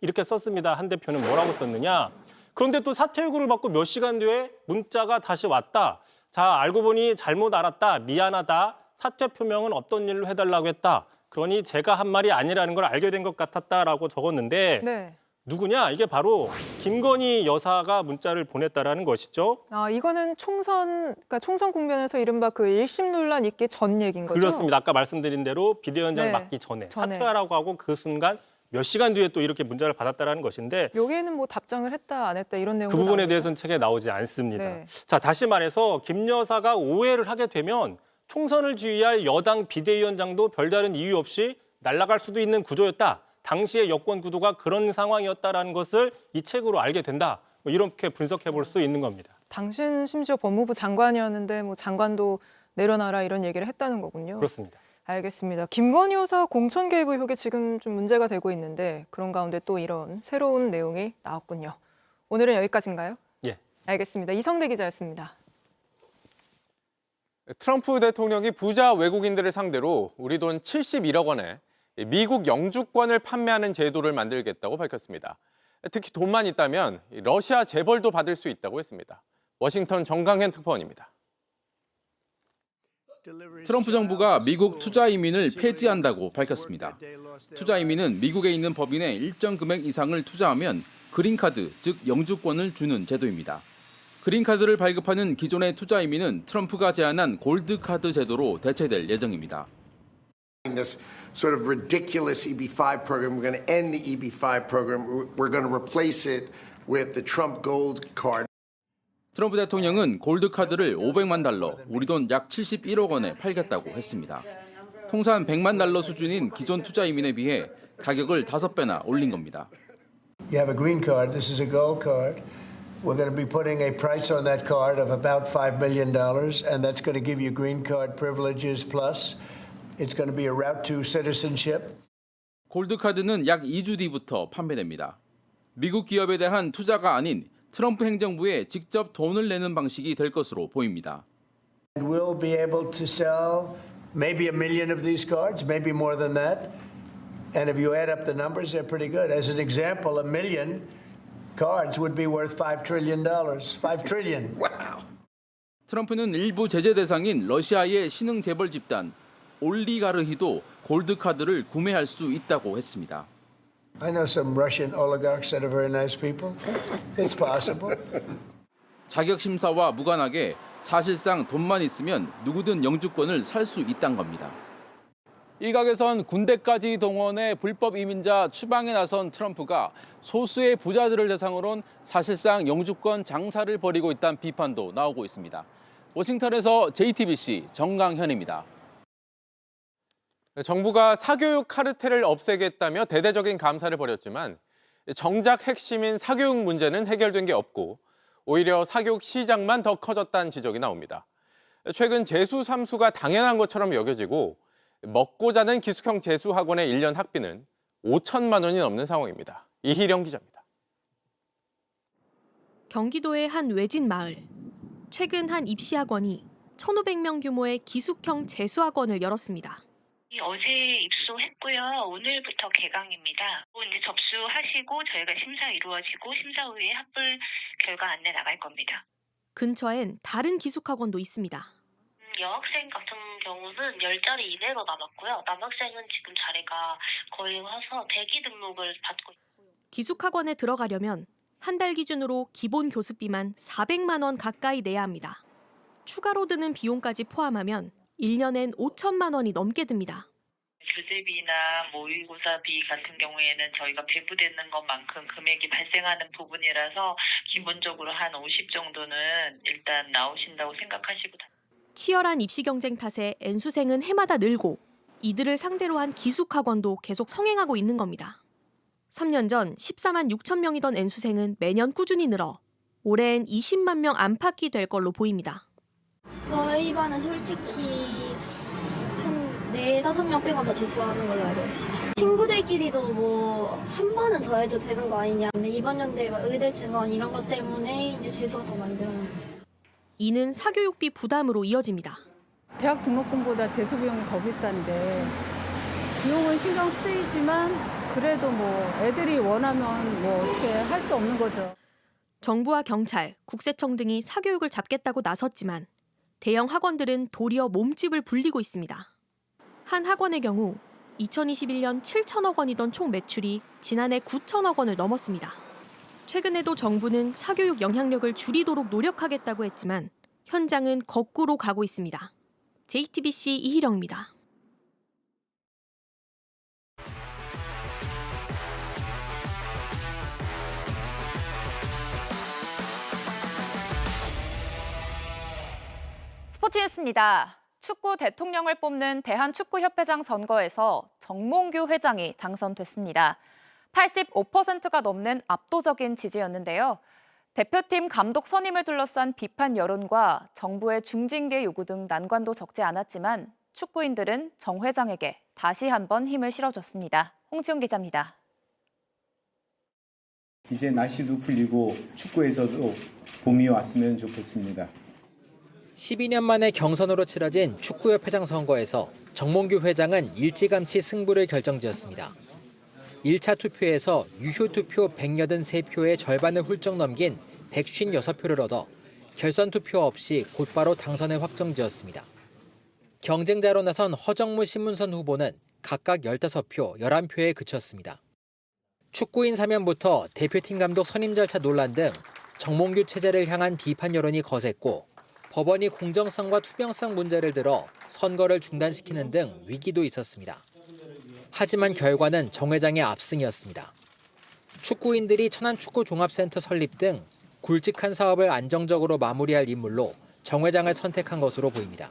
이렇게 썼습니다. 한 대표는 뭐라고 썼느냐. 그런데 또 사퇴 요구를 받고 몇 시간 뒤에 문자가 다시 왔다. 자, 알고 보니 잘못 알았다. 미안하다. 사퇴 표명은 없던 일로 해달라고 했다. 그러니 제가 한 말이 아니라는 걸 알게 된 것 같았다라고 적었는데 네. 누구냐? 이게 바로 김건희 여사가 문자를 보냈다라는 것이죠. 아, 이거는 그러니까 총선 국면에서 이른바 그 일심 논란 있기 전 얘기인 거죠? 그렇습니다. 아까 말씀드린 대로 비대위원장 네. 맡기 전에 사퇴하라고 하고 그 순간 몇 시간 뒤에 또 이렇게 문자를 받았다라는 것인데 여기에는 뭐 답장을 했다 안 했다 이런 내용 그 부분에 대해서는 책에 나오지 않습니다. 네. 자, 다시 말해서 김 여사가 오해를 하게 되면 총선을 지휘할 여당 비대위원장도 별다른 이유 없이 날아갈 수도 있는 구조였다. 당시의 여권 구도가 그런 상황이었다라는 것을 이 책으로 알게 된다. 이렇게 분석해 볼 수 있는 겁니다. 당신 심지어 법무부 장관이었는데 뭐 장관도 내려놔라 이런 얘기를 했다는 거군요. 그렇습니다. 알겠습니다. 김건희 여사 공천 개입 의혹이 지금 좀 문제가 되고 있는데 그런 가운데 또 이런 새로운 내용이 나왔군요. 오늘은 여기까지인가요? 예. 알겠습니다. 이성대 기자였습니다. 트럼프 대통령이 부자 외국인들을 상대로 우리 돈 71억 원에 미국 영주권을 판매하는 제도를 만들겠다고 밝혔습니다. 특히 돈만 있다면 러시아 재벌도 받을 수 있다고 했습니다. 워싱턴 정강현 특파원입니다. 트럼프 정부가 미국 투자 이민을 폐지한다고 밝혔습니다. 투자 이민은 미국에 있는 법인에 일정 금액 이상을 투자하면 그린카드, 즉 영주권을 주는 제도입니다. 그린카드를 발급하는 기존의 투자 이민은 트럼프가 제안한 골드카드 제도로 대체될 예정입니다. This sort of ridiculous EB-5 program. We're going to end the EB-5 program. We're going to replace it with the Trump Gold Card. 트럼프 대통령은 골드카드를 500만 달러, 우리 돈 약 71억 원에 팔겠다고 했습니다. 통산 100만 달러 수준인 기존 투자 이민에 비해 가격을 5배나 올린 겁니다. You have a green card. This is a gold card. We're going to be putting a price on that card of about $5 million, and that's going to give you green card privileges plus it's going to be a route to citizenship. 골드카드는 약 2주 뒤부터 판매됩니다. 미국 기업에 대한 투자가 아닌 트럼프 행정부에 직접 돈을 내는 방식이 될 것으로 보입니다. We'll be able to sell maybe 1 million of these cards, maybe more than that. And if you add up the numbers, they're pretty good. As an example, 1 million cards would be worth $5 trillion. 5 trillion. Wow. 트럼프는 일부 제재 대상인 러시아의 신흥 재벌 집단 올리가르히도 골드카드를 구매할 수 있다고 했습니다. I know some Russian oligarchs that are very nice people. It's possible. 자격 심사와 무관하게 사실상 돈만 있으면 누구든 영주권을 살 수 있다는 겁니다. 일각에선 군대까지 동원해 불법 이민자 추방에 나선 트럼프가 소수의 부자들을 대상으로 사실상 영주권 장사를 벌이고 있다는 비판도 나오고 있습니다. 워싱턴에서 JTBC 정강현입니다. 정부가 사교육 카르텔을 없애겠다며 대대적인 감사를 벌였지만 정작 핵심인 사교육 문제는 해결된 게 없고 오히려 사교육 시장만 더 커졌다는 지적이 나옵니다. 최근 재수 삼수가 당연한 것처럼 여겨지고 먹고 자는 기숙형 재수학원의 1년 학비는 5천만 원이 넘는 상황입니다. 이희령 기자입니다. 경기도의 한 외진 마을. 최근 한 입시학원이 1,500명 규모의 기숙형 재수학원을 열었습니다. 어제 입소했고요. 오늘부터 개강입니다. 이제 접수하시고 저희가 심사 이루어지고 심사 후에 합불 결과 안내 나갈 겁니다. 근처엔 다른 기숙학원도 있습니다. 여학생 같은 경우는 10자리 이내로 남았고요. 남학생은 지금 자리가 거의 와서 대기 등록을 받고 있습니다. 기숙학원에 들어가려면 한 달 기준으로 기본 교습비만 400만 원 가까이 내야 합니다. 추가로 드는 비용까지 포함하면 1년엔 5천만 원이 넘게 듭니다. 교재비나 모의고사비 같은 경우에는 저희가 배부되는 것만큼 금액이 발생하는 부분이라서 기본적으로 한 50 정도는 일단 나오신다고 생각하시고. 치열한 입시 경쟁 탓에 N수생은 해마다 늘고 이들을 상대로 한 기숙학원도 계속 성행하고 있는 겁니다. 3년 전 14만 6천 명이던 N수생은 매년 꾸준히 늘어 올해엔 20만 명 안팎이 될 걸로 보입니다. 저희 반은 솔직히 한 4-5명 빼면 다 재수하는 걸로 알고 있어요. 친구들끼리도 뭐 한 번은 더 해도 되는 거 아니냐. 근데 이번 연도에 의대 증원 이런 것 때문에 이제 재수가 더 많이 늘어났어요. 이는 사교육비 부담으로 이어집니다. 대학 등록금보다 재수 비용이 더 비싼데 비용은 신경 쓰이지만 그래도 뭐 애들이 원하면 뭐 어떻게 할 수 없는 거죠. 정부와 경찰, 국세청 등이 사교육을 잡겠다고 나섰지만 대형 학원들은 도리어 몸집을 불리고 있습니다. 한 학원의 경우 2021년 7천억 원이던 총 매출이 지난해 9천억 원을 넘었습니다. 최근에도 정부는 사교육 영향력을 줄이도록 노력하겠다고 했지만 현장은 거꾸로 가고 있습니다. JTBC 이희령입니다. 스포츠뉴스입니다. 축구 대통령을 뽑는 대한축구협회장 선거에서 정몽규 회장이 당선됐습니다. 85%가 넘는 압도적인 지지였는데요. 대표팀 감독 선임을 둘러싼 비판 여론과 정부의 중징계 요구 등 난관도 적지 않았지만 축구인들은 정 회장에게 다시 한번 힘을 실어줬습니다. 홍지용 기자입니다. 이제 날씨도 풀리고 축구에서도 봄이 왔으면 좋겠습니다. 12년 만에 경선으로 치러진 축구협회장 선거에서 정몽규 회장은 일찌감치 승부를 결정지었습니다. 1차 투표에서 유효 투표 183표의 절반을 훌쩍 넘긴 156표를 얻어 결선 투표 없이 곧바로 당선을 확정지었습니다. 경쟁자로 나선 허정무 신문선 후보는 각각 15표, 11표에 그쳤습니다. 축구인 사면부터 대표팀 감독 선임 절차 논란 등 정몽규 체제를 향한 비판 여론이 거셌고 법원이 공정성과 투명성 문제를 들어 선거를 중단시키는 등 위기도 있었습니다. 하지만 결과는 정 회장의 압승이었습니다. 축구인들이 천안축구종합센터 설립 등 굵직한 사업을 안정적으로 마무리할 인물로 정 회장을 선택한 것으로 보입니다.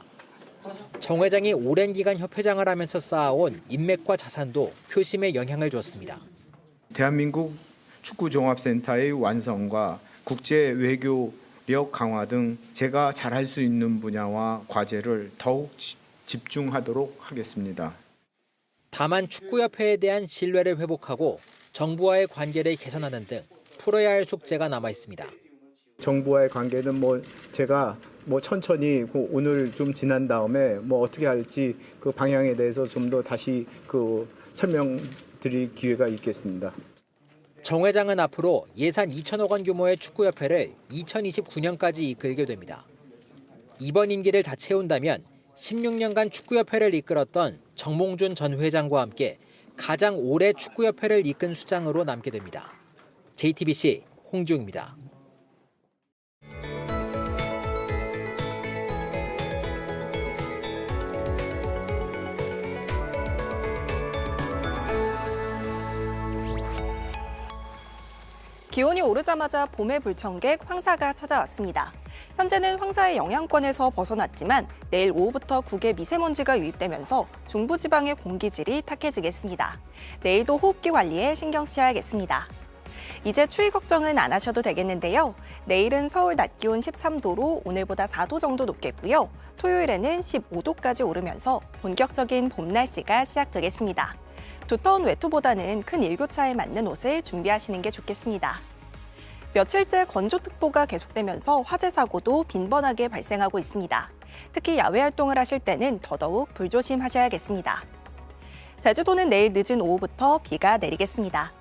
정 회장이 오랜 기간 협회장을 하면서 쌓아온 인맥과 자산도 표심에 영향을 줬습니다. 대한민국 축구종합센터의 완성과 국제 외교력 강화 등 제가 잘할 수 있는 분야와 과제를 더욱 집중하도록 하겠습니다. 다만 축구협회에 대한 신뢰를 회복하고 정부와의 관계를 개선하는 등 풀어야 할 숙제가 남아 있습니다. 정부와의 관계는 제가 천천히 오늘 좀 지난 다음에 어떻게 할지 그 방향에 대해서 좀 더 다시 설명드릴 기회가 있겠습니다. 정 회장은 앞으로 예산 2천억 원 규모의 축구협회를 2029년까지 이끌게 됩니다. 이번 임기를 다 채운다면 16년간 축구협회를 이끌었던 정몽준 전 회장과 함께 가장 오래 축구협회를 이끈 수장으로 남게 됩니다. JTBC 홍지웅입니다. 기온이 오르자마자 봄의 불청객 황사가 찾아왔습니다. 현재는 황사의 영향권에서 벗어났지만 내일 오후부터 국외 미세먼지가 유입되면서 중부지방의 공기질이 탁해지겠습니다. 내일도 호흡기 관리에 신경 쓰셔야겠습니다. 이제 추위 걱정은 안 하셔도 되겠는데요. 내일은 서울 낮 기온 13도로 오늘보다 4도 정도 높겠고요. 토요일에는 15도까지 오르면서 본격적인 봄 날씨가 시작되겠습니다. 두터운 외투보다는 큰 일교차에 맞는 옷을 준비하시는 게 좋겠습니다. 며칠째 건조특보가 계속되면서 화재 사고도 빈번하게 발생하고 있습니다. 특히 야외 활동을 하실 때는 더더욱 불조심하셔야겠습니다. 제주도는 내일 늦은 오후부터 비가 내리겠습니다.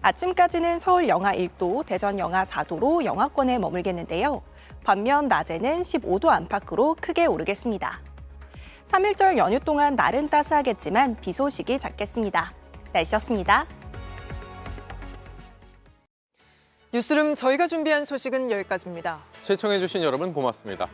아침까지는 서울 영하 1도, 대전 영하 4도로 영하권에 머물겠는데요. 반면 낮에는 15도 안팎으로 크게 오르겠습니다. 3일절 연휴 동안 날은 따스하겠지만 비 소식이 잦겠습니다. 날씨였습니다. 뉴스룸 저희가 준비한 소식은 여기까지입니다. 시청해주신 여러분 고맙습니다.